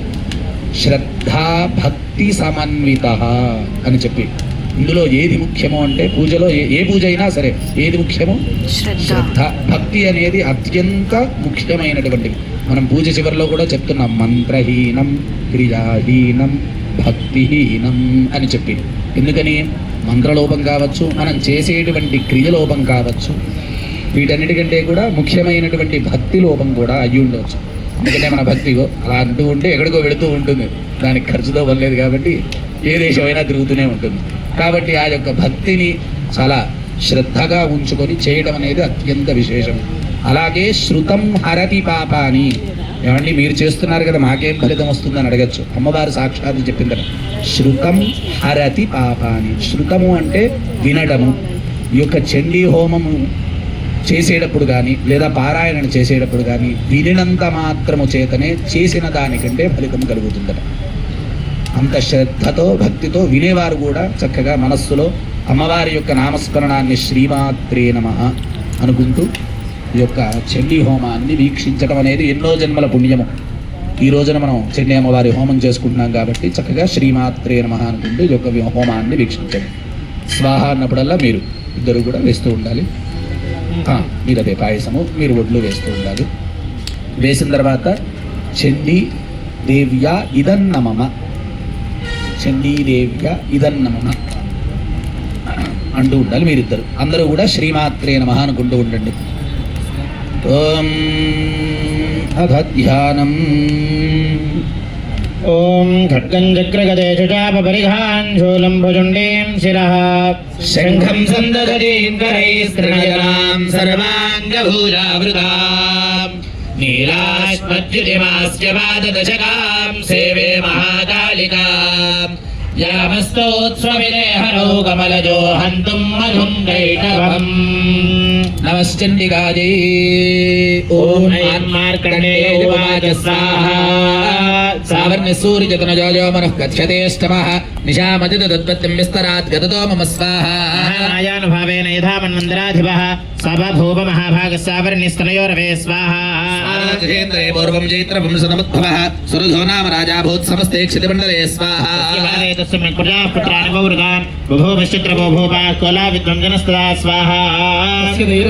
శ్రద్ధా భక్తి సమన్విత అని చెప్పి. ఇందులో ఏది ముఖ్యమో అంటే పూజలో ఏ పూజ అయినా సరే ఏది ముఖ్యమో? శ్రద్ధ. భక్తి అనేది అత్యంత ముఖ్యమైనటువంటిది. మనం పూజ చివరిలో కూడా చెప్తున్నాం, మంత్రహీనం క్రియాహీనం భక్తిహీనం అని చెప్పి. ఎందుకని? మంత్రలోపం కావచ్చు, మనం చేసేటువంటి క్రియలోపం కావచ్చు, వీటన్నిటికంటే కూడా ముఖ్యమైనటువంటి భక్తి లోపం కూడా అయ్యి ఉండవచ్చు. ఎందుకంటే మన భక్తి అలా అంటూ ఉంటే ఎక్కడికో వెళుతూ ఉంటుంది, దానికి ఖర్చుతో పనిలేదు కాబట్టి ఏ దేశమైనా తిరుగుతూనే ఉంటుంది. కాబట్టి ఆ యొక్క భక్తిని చాలా శ్రద్ధగా ఉంచుకొని చేయడం అనేది అత్యంత విశేషం. అలాగే శృతం హరతి పాపాని. ఏమండి మీరు చేస్తున్నారు కదా, మాకేం ఫలితం వస్తుందని అడగచ్చు. అమ్మవారు సాక్షాత్ చెప్పిందట, శృతం హరతి పాపాని. శృతము అంటే వినడము. ఈ యొక్క చండీ హోమము చేసేటప్పుడు కానీ లేదా పారాయణ చేసేటప్పుడు కానీ వినినంత మాత్రము చేతనే చేసిన దానికంటే ఫలితం కలుగుతుందట. అంత శ్రద్ధతో భక్తితో వినేవారు కూడా చక్కగా మనస్సులో అమ్మవారి యొక్క నామస్మరణాన్ని శ్రీమాత్రే నమః అనుకుంటూ ఈ యొక్క చండీ హోమాన్ని వీక్షించడం అనేది ఎన్నో జన్మల పుణ్యము. ఈ రోజున మనం చండీ అమ్మవారి హోమం చేసుకుంటున్నాం కాబట్టి చక్కగా శ్రీమాత్రే నమః అనుకుంటూ ఈ యొక్క హోమాన్ని వీక్షించండి. స్వాహ అన్నప్పుడల్లా మీరు ఇద్దరు కూడా వేస్తూ ఉండాలి. మీరు అదే పాయసము మీరు ఒడ్లు వేస్తూ ఉండాలి. వేసిన తర్వాత చండీ దేవ్య ఇదన్నమమ, చండీదేవ్య ఇదన్నమమ అంటూ ఉండాలి మీరిద్దరు. అందరూ కూడా శ్రీమాత్రే నమః అనుకుంటూ ఉండండి. ఓం అథ ధ్యానం. ఓం ఖడ్గం చక్రగదేశుచాపరిఘాన్ శూలం భుజుండీం శిరః శంఖం సందదతీం కరైస్తృణయనాం సర్వాంగభూజావృతాం युष्मद्युतिमास्य पाददशकां सेवे महाकालिकाम् यामस्तोत्स्वविदेहरौ कमलजो हन्तुं मधुं कैटभम् नमश्चण्डिकायै ॐ मार्कण्डेय उवाच स्वाहा सावर्णसूर्यजतनजो मनः कथ्यतेष्टमः निशामतिदुत्पत्तिं विस्तरात् गततो मम स्वाहा आयानुभावेन यथा मन्वन्तराधिपः सभभूव महाभागस्सावर्णिस्तनयोरवे स्वाहा राजेन्द्रे पूर्वं चैत्रवंशनमुद्भवः सुरधो नाम राजा भूत् समस्ते क्षितिमण्डले स्वाहा तस्य प्रजाः पुत्राणि बहुवृतान् बभूवश्चित्रभो भूपा कोलाविद्वंजनस्तदा स्वाहा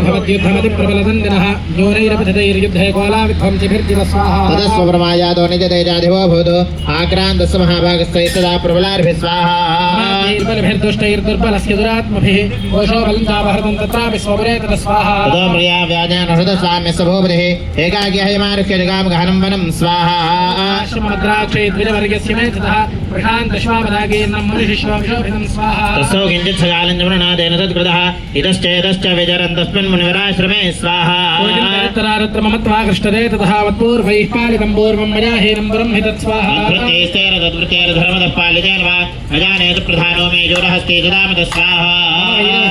भवद्युद्धमतिप्रबलदन्दिनः न्यूनैरपतितैर्युद्धे कोलाविध्वंसिभिर्जिव स्वाहा तदस्वप्रमायातो निजतेजाधिपो भूतो आक्रान्तस्य महाभागस्तैस्तदा प्रबलार्भिः स्वाहा दुष्टैर्दुर्बलस्य दुरात्मभिः कोशो बलं चापहृतं तत्रापि स्वपुरे ततः स्वाहा ततो प्रिया व्याजानहृतस्वाम्यस्य भूपतिः एकाकी हयमारुह्य जगाम गहनं वनं स्वाहा आश्रमद्राक्षे द्विजवर्गस्य मेधतः प्रशान्तश्वापदागीर्णं मनुशिश्वाभिषोभितं स्वाहा तस्थो किञ्चित् सकालं जमननादेन तत्कृतः इतश्चेतश्च विचरन् तस्मिन् मुनिवराश्रमे स्वाहा उत्तरारुद्रममत्वा कृष्टदे ततः वत्पूर्वैः पालितं पूर्वं मया हीनं पुरं हि तत्स्वाहा तद्वृत्तेस्तेन तद्वृत्तेर्धर्मतः पालितेन वा न जानेतु प्रधानो मे जोरहस्ते ददाम तस्वाहा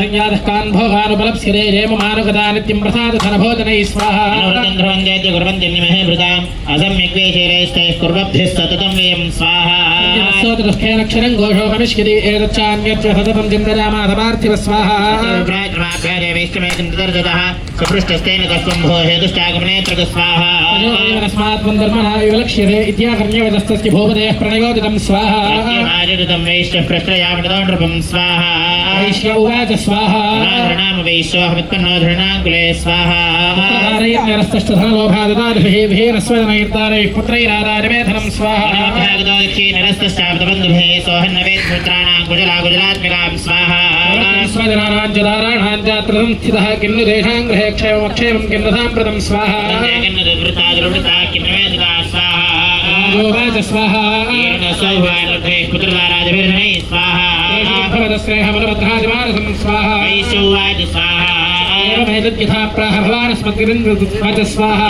संज्ञातकान् भोगानुपलप्स्यते रेममानुगता नित्यं प्रसादधनभोजनैः स्वाहा अनुवृतं ध्रुवन्त्येत्य कुर्वन्ति निमहे भृताम् असम्यग्वेशैरैस्तैः कुर्वद्भिः सततं व्ययं स्वाहा दुःखेनक्षरं घोषो भविष्यति एतच्चान्यच्च सततं चिन्तयामाधपार्थिव स्वाहा सपृष्टस्तेन तस्त्वं भो हेतुश्चागमनेत्र स्वाहा तस्मात् धर्मणा विवलक्ष्यते इत्याकर्ण्यवदस्तस्य भूपतेः प्रणयोदितं स्वाहा वैश्य प्रश्रयामृतं स्वाहा वैश्य उवाच स्वाहा नाम वैश्योऽहमुत्पन्नो धृणाङ्कुले स्वाहा धनलोभादताभिः पुत्रैरादारमेधनं स्वाहा नरस्तश्चाब्दबन्धुभे सोहन्नवेत् पुत्राणां कुजलात्मिकां स्वाहा स्वजनानाञ्जदाराणां जात्रं स्थितः किन्नु तेषां गृहे क्षेमक्षेमं किन्नतां प्रदं स्वाहा स्वाहा पुत्रदाराजभिर्धने स्वाहा भवदस्नेहमनुबद्धादिमानसं स्वाहा वैश्योवाच स्वाहा एवमेतद्यथा प्राह भवानस्मद्गिरिन्द्रवाच स्वाहा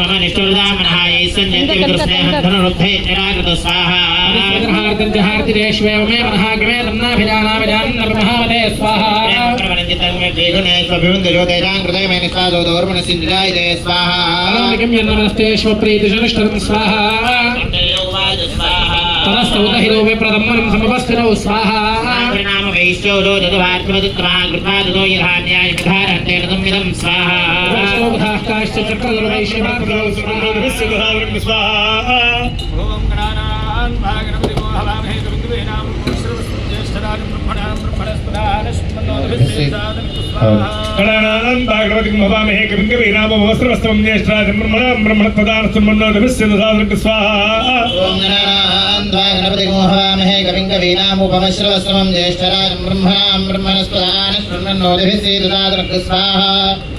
मम निष्ठुर्दामनः ये सञ्जन्ति विदुस्नेहं धनुरुद्धे निराकृत स्वाहा हार्दिरेष्वेव मे मनः गमे तन्नाभिजानामि जानन्नपमहामते स्वाहा प्रवरञ्जितं मे द्विगुणे स्वभिवन्दयोतेजां कृतयमे निस्वादोदोर्मणसिन्धिजायते स्वाहा किं यन्नमनस्तेष्वप्रीतिशनिष्ठं स्वाहा ततस्तौतहिरो विप्रदम्मनं समपस्थिरौ स्वाहा नाम वैश्यो दो ददुभार्त्मदुत्तमः कृत्वा ददो यथान्याय विधारन्ते नदुमिदं स्वाहा वैष्णवधाः काश्च चक्रधरवैश्यवाकृतौ स्वाहा ओम गणानान् भागनपतिको हवामहे कविन्द्वेनां श्रेष्ठराजं ब्रह्मणां ब्रह्मणस्पदानस्मन्नोदभिस्सेदानं स्वाहा गणानां भागवतिं भवामहे कविं कवीनामवस्त्रवस्त्रं ज्येष्ठराजं ब्रह्मणस्पदानस्मन्नोदभिस्सेदसादनं स्वाहा ओम गणानान् भागनपतिको हवामहे कविं कवीनामुपमश्रवस्त्रमं ज्येष्ठराजं ब्रह्मणास्पदानस्मन्नोदभिस्सेदसादनं स्वाहा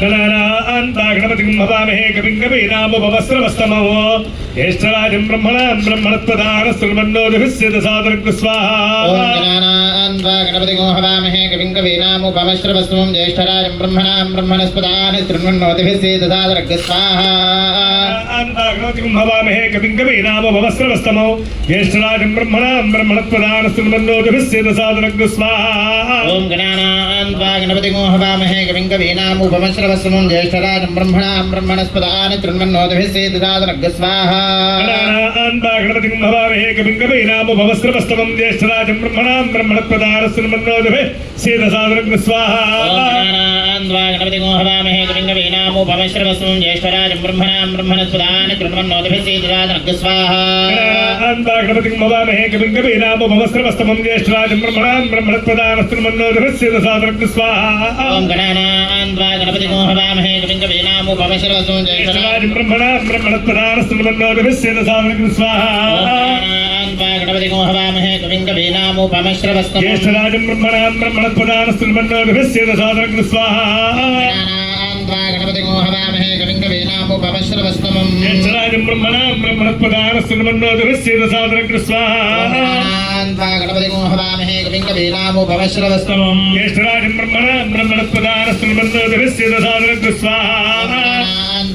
गणानां भागवतिं भवामहे कविं कवीनामवस्त्रवस्त्रं ज्येष्ठराजं ब्रह्मणस्पदानस्मन्नोदभिस्सेदसादनं स्वाहा ओम गणानान् भागनपतिको हवामहे कविं कवीनामुपमश्रवस्त्रमं ज्येष्ठराजं ब्रह्मणास्पदानस्मन्नोदभिस्सेदसादनं स्वाहा भागवतिं भवामहे कविं कवीनामवस्त्रवस्त्रं ज्येष्ठराजं ब्रह्मणस्पदानस्मन्नोदभिस्सेदसादनं स्वाहा ओम गणानान् भागनपतिको हवामहे कविं कवीनामुपमश्रवस्त्रमं ज्येष्ठराजं ब्रह्मणास्पदानस्मन्नोदभिस्सेदसादनं स्वाहा गणानान् भागवतिं भवामहे कविं कवीनामवस्त्रवस्त्रं ज्येष्ठराजं ब्रह्मणस्पदानस्मन्नोदभिस्सेदसादनं स्वाहा गणानान् भागनपतिको हवामहे कविं कवीनामुपमश्रवस्त्रमं ज्येष्ठराजं ब्रह्मणास्पदानस्मन्नोदभिस्सेदसादनं स्वाहा भागवतिं भवामहे कविं कवीनामवस्त्रवस्त्रं ज्येष्ठराजं ब्रह्मणस्पदानस्मन्नोदभिस्सेदसादनं स्वाहा ओम गणानान् भागनपतिको हवामहे कविं कवीनामुपमश्रवस्त्रमं ज्येष्ठराजं ब्रह्मणस्पदानस्मन्नोदभिस्सेदसादनं स्वाहा भागनपतिको हवामहे कविं कवीनामुपमश्रवस्त्रमं ज्येष्ठराजं ब्रह्मणस्पदानस्मन्नोदभिस्सेदसादनं स्वाहा भागनपतिको हवामहे कविं कवीनामुपमश्रवस्त्रमं ज्येष्ठराजं ब्रह्मणस्पदानस्मन्नोदभिस्सेदसादनं स्वाहा भागनपतिको हवामहे कविं कवीनामुपमश्रवस्त्रमं ज्येष्ठराजं ब्रह्मणस्पदानस्मन्नोदभिस्सेदसादनं स्वाहा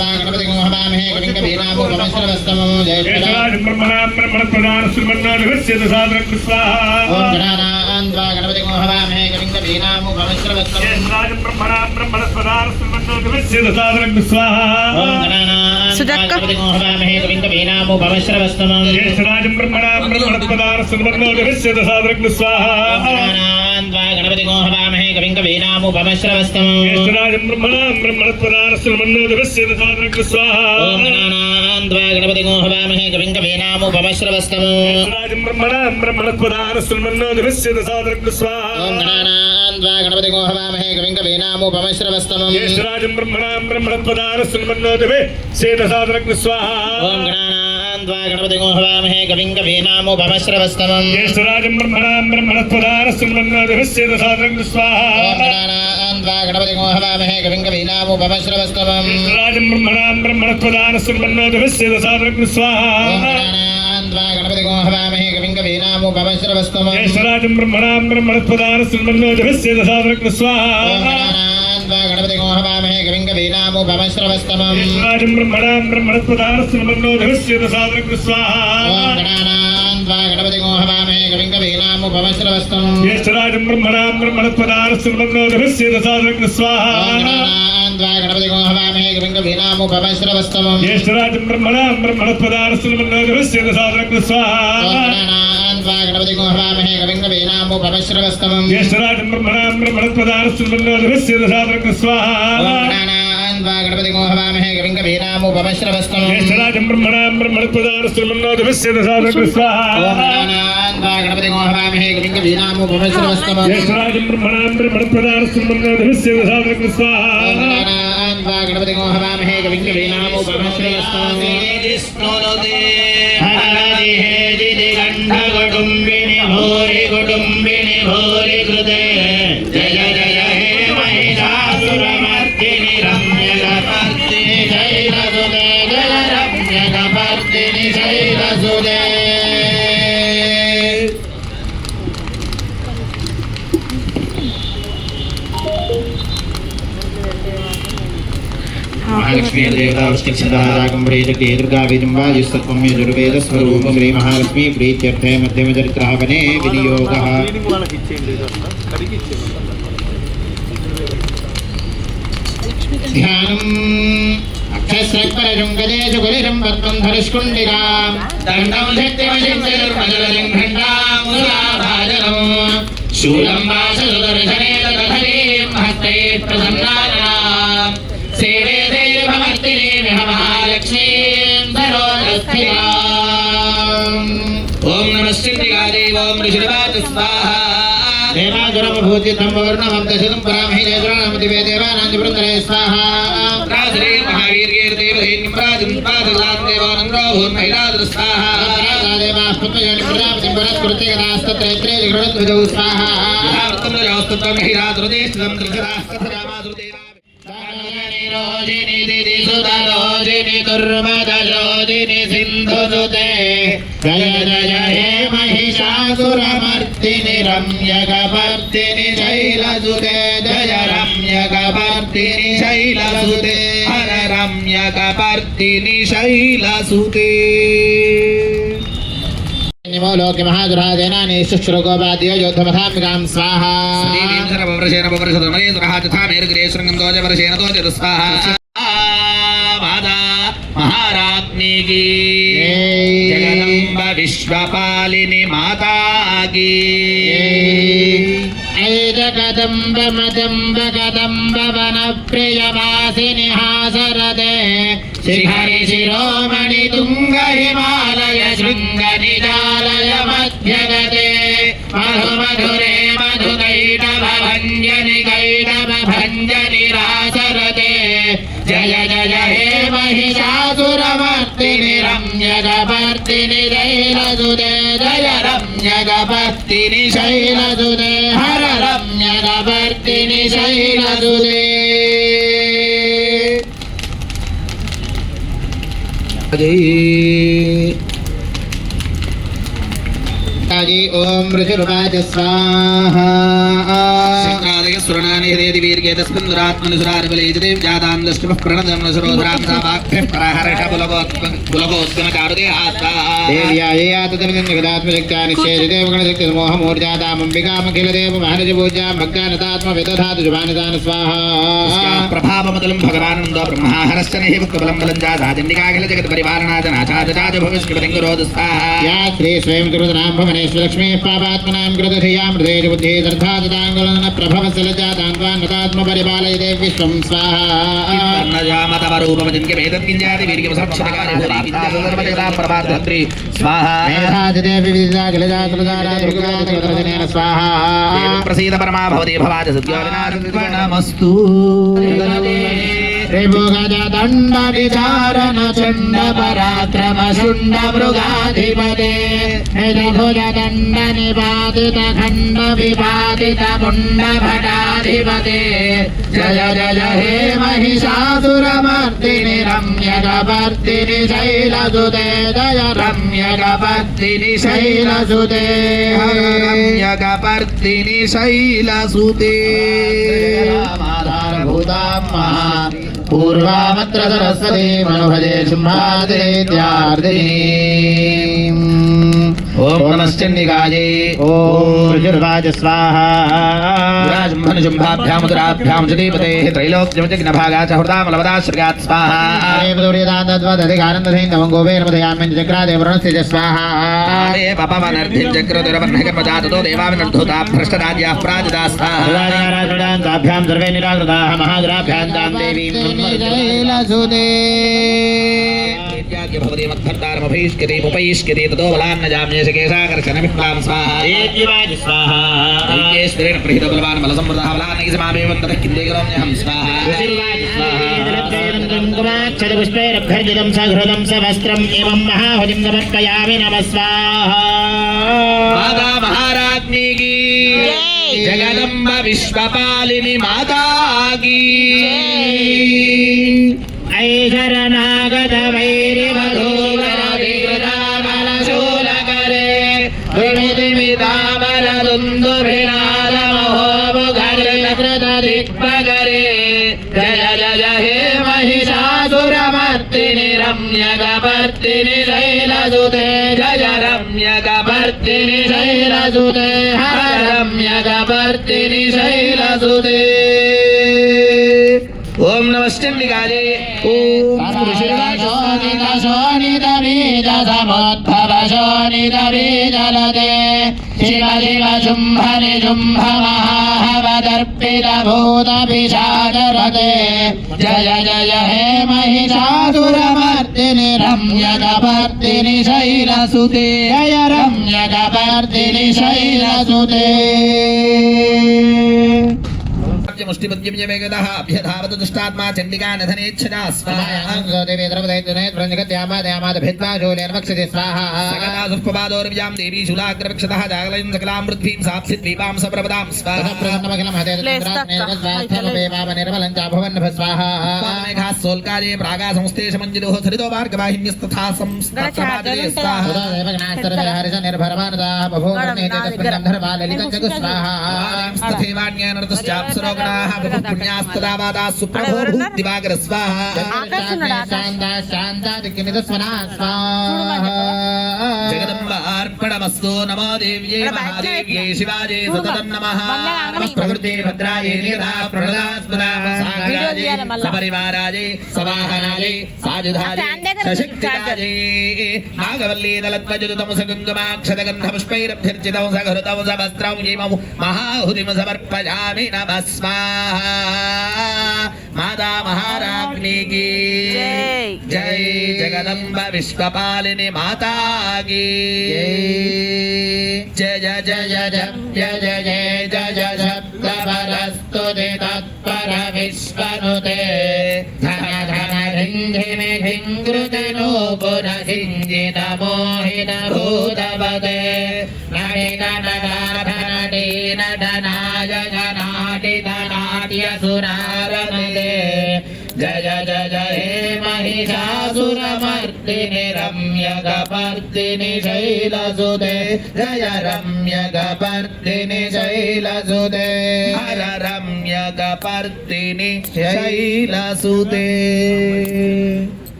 भागनपतिको हवामहे महे कविं कवीनामुपमश्रवस्तमं ज्येष्ठराजं ब्रह्मणां ब्रह्मणप्रदानं श्रीमन्नाथस्य दशादरं स्वाहा ॐ गणानान्त्वा गणपतिं हवामहे कविं कवीनामुपमश्रवस्तमं ज्येष्ठराजं ब्रह्मणां ब्रह्मणप्रदानं श्रीमन्नाथस्य दशादरं स्वाहा ॐ गणानान्त्वा गणपतिं हवामहे कविं कवीनामुपमश्रवस्तमं ज्येष्ठराजं ब्रह्मणां ब्रह्मणप्रदानं श्रीमन्नाथस्य दशादरं स्वाहा गणानान्त्वा गणपतिं हवामहे कविं कवीनामुपमश्रवस्तमं ज्येष्ठराजं ब्रह्मणां ब्रह्मणप्रदानं श्रीमन्नाथस्य दशादरं स्वाहा ॐ गणानान्त्वा गणपतिं हवामहे कविं कवीनामुपमश्रवस्तमं ज्येष्ठराजं ब्रह्मणां ब्रह्मणप्रदानं श्रीमन्नाथस्य दशादरं स्वाहा ॐ गणानान्त्वा गणपतिं हवामहे कविं कवीनामुपमश्रवस्तमं ज्येष्ठराजं ब्रह्मणां ब्रह्मणप्रदानं श्रीमन्नाथस्य दशादरं स्वाहा ॐ गणानान्त्वा गणपतिं हवामहे कविं कवीनामुपमश्रवस्तमं ज्येष्ठराजं ब्रह्मणां ब्रह्मणप्रदानं श्रीमन्नाथस्य दशादरं स्वाहा ॐ गणानान्त्वा गणपतिं हवामहे कविं कवीनामुपमश्रवस्तमं ज्येष्ठराजं ब्रह्मणां ब्रह्मणप्रदानं श्रीमन्नाथस्य दशादरं स्वाहा ॐ गणानान्त्वा गणपतिं हवामहे कविं कवीनामुपमश्रवस्तमं ज्येष्ठराजं ब्रह्मणां ब्रह्मणप्रदानं श्रीमन्नाथस्य दशादरं स्वाहा ॐ गणानान्त्वा गणपतिं हवामहे कविं कवीनामुपमश्रवस्तमं ज्येष्ठराजं ब्रह्मणां ब्रह्मणप्रदानं श्रीमन्नाथस्य दशादरं स्वाहा ॐ गणानान्त्वा गणपतिं हवामहे कविं कवीनामुपमश्रवस्तमं ज्येष्ठराजं ब्रह्मणां ब्रह्मणप्रदानं श्रीमन्नाथस्य दशादरं स्वाहा ॐ गणानान्त्वा गणपतिं हवामहे कविं कवीनामुपमश्रवस्तमं ज्येष्ठराजं ब्रह्मणां ब्रह्मणप्रदानं श्रीमन्नाथस्य दशादरं स्वाहा ॐ गणानान्त्वा गणपतिं हवामहे कविं कवीनामुपमश्रवस्तमं ज्येष्ठराजं ब्रह्मणां ब्रह्मणप्रदानं श्रीमन्नाथस्य दशादरं स्वाहा ॐ गणानान्त्वा गणपतिं हवामहे कविं कवीनामुपमश्रवस्तमं ज्येष्ठराजं ब्रह्मणां ब्रह्मणप्रदानं श्रीमन्नाथस्य दशादरं स्वाहा ॐ गणानान्त्वा गणपतिं हवामहे कविं कवीनामुपमश्रवस्तमं ज्येष्ठराजं ब्रह्मणां ब्रह्मणप्रदानं श्रीमन्नाथस्य दशादरं स्वाहा ॐ गणानान्त्वा गणपतिं हवामहे कविं कवीनामुपमश्रवस्तमं कुटुम्बिनि भूरि कृते जय जय हे महिषासुरमर्दिनि रम्यकपर्दिनि शैलसुते जय रम्यकपर्दिनि शैलसुते महालक्ष्मी देवता वृष्टिक्षदाकुम्भ्रेजके दुर्गा विजम्बायुस्तत्वं यजुर्वेदस्वरूपं श्री महालक्ष्मी प्रीत्यर्थे मध्यमचरित्रावने विनियोगः ध्यानम् अक्षस्रक्परशुङ्गदेशु कुलिशं पद्मं धनुष्कुण्डिकां दण्डं शक्तिवशं चतुर्मजललिं घण्टां मुलाभाजनं शूलं वासुदर्शनेन दधरीं हस्तैः प्रसन्नानां सेवे देवमर्दिनी महालक्ष्मीं सरोजस्थिताम् ॐ नमः सिद्धिकायै ॐ ऋषिर्वाच स्वाहा देवासुरमभूतितं वर्णमं दशतं परामहि जयद्रामदिवे देवानां वृन्दरे स्वाहा राजरे महावीर्यैर्देवहीनं राजं पादलां देवानन्दो भूर्महिलाद्र स्वाहा देवास्तुतयोनि प्रजापतिं पुरस्कृत्य गदास्तत्रैत्रे जगृणध्वजौ स्वाहा वृत्तं रजौस्तुतं हिराद्रुदेष्टं त्रिशरास्तथरामाद्रुदेवा रोजिनी दिदि सुतरोजिनी दुर्मदलोजिनी सिन्धुसुते जय जय हे महिषासुरमर्दिनि रम्यकपर्दिनि शैलसुते जय रम्यकपर्दिनि शैलसुते हर रम्यकपर्दिनि शैलसुते निमो लोके महादुरादेनानि शुश्रुकोपाद्यो योद्धमथामिकां स्वाहा देवीं सर्ववर्षेण पवर्षतमने सुरः तथा मेरुग्रे शृङ्गं दोजवर्षेण दोजतु स्वाहा माता महाराज्ञी की जगदम्ब विश्वपालिनी माता की ऐजकदम्ब मदम्ब कदम्ब वनप्रियवासिनि हासरदे शिखरि शिरोमणि तुङ्ग हिमालय शृङ्ग निजालय मध्यगते मधु मधुरे मधुकैटभ भञ्जनि कैटभ भञ्जनि रासरते जय जय हे महिषासुरमर्दिनि रम्यकपर्दिनि शैलसुते जय रम्यकपर्दिनि शैलसुते हर रम्यकपर्दिनि शैलसुते ఓం ఋషుర్వాచ స్వాహా శంకరాదయ సురణాని హృదయది వీర్గే తస్మిన్ దురాత్మని సురారిబలైజతే జాతాం దృష్టిమః ప్రణదం సురోధరాం సావాక్భ్యః పరహర్ష పులకోత్గమ కారుదే ఆస్తా దేవ్యాయేయాతమిదం జగదాత్మశక్త్యా నిశ్చేషితే గణశక్తి మోహమూర్జాతామంబికామఖిల దేవ మహనజ పూజాం భక్తానతాత్మ విదధాతు శుభానిదాన స్వాహా ప్రభావమతులం భగవానందో బ్రహ్మాహరశ్చ నైవ కబలం బలం జాతాచండికాఖిల జగత్ పరివారణాచ నాచాచాచ భవిష్యవతింగరోధ స్వాహా యా శ్రీ స్వయం కృతనాం భవనేశ్వర లక్ష్మీ పాపాత్మనాం కృతధియాం హృదయ బుద్ధి దర్ధాతాంగులన ప్రభవశలజాతాన్వాన్మతాత్మ పరిపాలయతే విశ్వం స్వాహా ప్రసీద పరమా భవతి భవాచ సద్యోనమస్తు దండ విచారణ చండ పరాక్రమ శుండ మృగాధిపతే భుజ దండ నిపాతిత ఖండ విపాతిత ముండ భటాధిపతే జయ జయ హే మహిషాసురమర్దిని రమ్యకపర్దిని శైలసుతే జయ రమ్యకపర్దిని శైలసుతే రమ్యకపర్దిని శైలసుతే పూర్వామత్ర సరస్వతి మనుభజే శుంభాదిత్యార్దిని ఓం నమశ్చండికాయే ఓం ఋషుర్వాచ స్వాహా శుంభాభ్యాముదురాభ్యాం చుదీపతే త్రైలోక్యముజగ్నభాగా చ హృదామలవదాశ్రయాత్ స్వాహా దేవదూర్యదానద్వదధికానందధైందవం గోవేర్మధయామ్యం చక్రాదేవరుణస్య పపామనర్ధిం చక్రధురవర్ణకర్మజాతతో దేవావినర్ధూతా భ్రష్టరాజ్యాః ప్రాజితా స్వాహా సర్వే నిరాకృతాః మహాదురాభ్యాం తాం దేవీం భవతి మద్భర్తారమభైష్యతే ఉపైష్యతే తతో బలాన్న జామ్యేష కేశాకర్షణ విప్లాం స్వాహా స్వాహా శ్రేణ ప్రహిత బలవాన్ బల సంవృతః బలాన్నగి సమామేవ తతః కిందేకరోమ్యహం స్వాహా పుష్పైరభ్యర్జితం సఘృతం సవస్త్రం ఏవం మహాహుతిం సమర్పయామి నమః స్వాహా మాతా మహారాజ్ఞి కీ జగదంబ విశ్వపాలిని మాతా కీ ఐశరణాగత వైరి వధూవర వికృతామలశూలకరే విమితిమితామల దుందుభినాద మహోముఖరే కృత దిక్పగరే జయ జయ హే మహిషాసురమర్దిని రమ్యకపర్దిని శైలసుతే జయ రమ్యకపర్దిని శైలసుతే హర రమ్యకపర్దిని శైలసుతే ఓం నమశ్చండికాయే ఓం శోణిత శోణిత బీజ సముద్భవ శోణిత బీజలతే శివ శివ శుంభ నిశుంభ మహాహవదర్పిత భూత పిశాచరతే జయ జయ హే మహిషాసురమర్దిని రమ్యకపర్దిని శైలసుతే జయ రమ్యకపర్దిని శైలసుతే ముష్టిపద్యమేకదః అభ్యధావత దుష్టాత్మా చండికా నధనేచ్ఛదా స్వాహా సకలాసుపపాదోర్వ్యాం దేవీ శూలాగ్రవక్షతః జాగలయం సకలాం వృద్ధిం సాప్సి ద్వీపాం సప్రవదాం స్వాహా మేఘా సోల్కాలే ప్రాగా సంస్థేష మంజులో ధరితో మార్గవాహిన్యస్తథా సంస్థాత్రపాదరే స్వాహా స్థేవాణ్యానర్తశ్చాప్సరోగణాః పుణ్యాస్తదావాదాः సుప్రభో భూతివాగర స్వాహా జగదంబ అర్పణమస్తు నమో దేవ్యై మహాదేవ్యై శివాజై సతతం నమః నమః ప్రకృతే భద్రాయై నియతా ప్రణదాస్పదా సాగరాజై సపరివారాజై సవాహనాజై సాజుధాజై సశక్తిరాజై నాగవల్లీ దళత్వజుతం సగంగమాక్షతగంధ పుష్పైరభ్యర్చితం సఘృతం సవస్త్రం ఇమం మహాహుతిం సమర్పయామి నమః స్వాహా మాతా మహారాజ్ఞి కీ జై జగదంబ విశ్వపాలిని మాతా కీ జయ జయ జయ జయ జయ శబ్దపరస్తుతి తత్పర విశ్వనుతే ధన ధన ధింధిమి ధింకృతి నూపుర సింజిత మోహిత భూతపదే నడిత నటీ నటనాయ నాటిత నాట్య సురారమదే जय जय जय हे महिषासुरमर्दिनि रम्यकपर्दिनि शैलसुते जय रम्यकपर्दिनि शैलसुते हर रम्यकपर्दिनि शैलसुते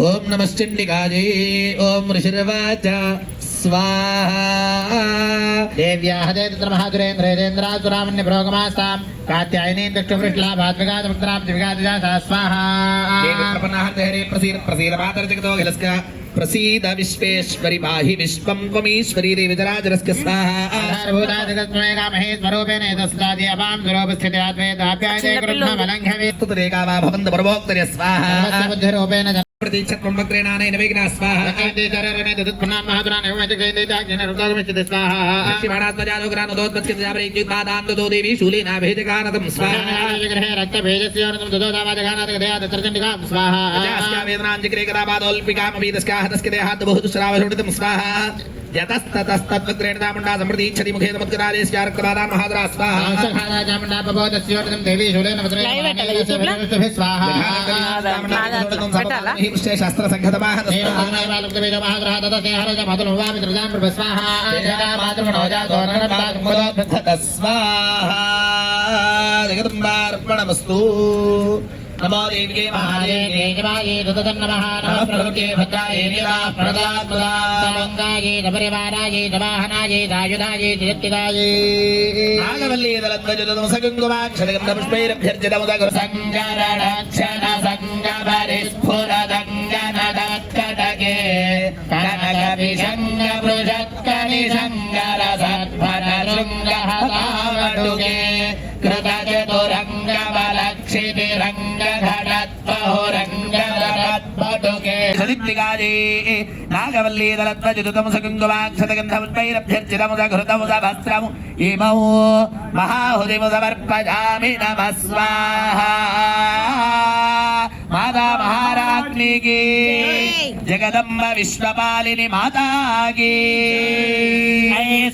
ओम नमश्चंडिकायै ओम ऋषिर्वाच स्वाहा देव्याः देवत्र महादुरेन्द्रेन्द्रासुरामन्य प्रोगमास्तां कात्यायनी दक्षवृष्ला भाद्विगादमुक्तराम दिविगादिजा स्वाहा हरे प्रसीद प्रसीद मातर जगतो खिलस्का प्रसीद विश्वेश्वरी पाहि विश्वं त्वमीश्वरी देवजराजरस्य स्वाहा आधारभूता जगत्मयेका महेश्वरूपेण तस्दादि अपां स्वरूपस्थिते आत्मेदाप्यायते कृष्णमलङ्घवे स्तुतरेका वा भवन्त परमोक्तर्य स्वाहा सर्वस्य बुद्धिरूपेण प्रतीक्षत्वं वक्रेणानेन वेगना स्वाहा चरणे तदुत्पन्नां महादुरान् एवं जगैन्देताग्निन रुद्रगमिच्छति स्वाहा श्रीमाणात्मजानुग्रानुदोत्पत्तिदाब्रैद्युत्पादान्ततो देवी शूलेना भेदकानतं स्वाहा जगृहे रक्तभेजस्योर्नं ददोदावादगानादगदया दत्रचण्डिकां स्वाहा अस्या वेदनाञ्जिक्रे कदापादोल्पिकामपि तस्याः तस्य देहात् बहुदुश्रावशोणितं स्वाहा यतस्ततस्तत्वक्रेण दामुण्डा समृद्धीच्छति मुखे समुद्गरादेस्यारक्तबादान् महादुरा स्वाहा अंशखादा चामुण्डा पबोधस्योर्नं देवी शूलेन मधुरे स्वाहा शास्त्र संघतमाः जगदम्बार्पणमस्तु नमो देव्ये महादेव्ये नमः प्रभुते भद्राय नीलाप्रदात्मदाय परिवाराय वाहनाय दायुधाय जयत्तिदाय नागवल्ली दलद्वजलसगङ्गवाक्षरगन्धपुष्पैरभ्यर्जितमुदगुरसङ्गरणक्षण सङ्गपरिस्फुरदङ्गनदत्कटके कनकविशङ्गपृषत्कनिशङ्गरसत्फलशृङ्गहतावटुके कृतचतुरङ्गबलक्षितिरङ्गघटत्वहुरङ्गदत्पटुके सदिप्तिकाजे नागवल्ली दलद्वजलुतं सगङ्गवाक्षरगन्धपुष्पैरभ्यर्जितमुदघृतमुदभस्त्रमु इमौ महाहुतिमुदमर्पयामि नमः स्वाहा माता महाराज्ञी की जगदम्ब विश्वपालिनी माता की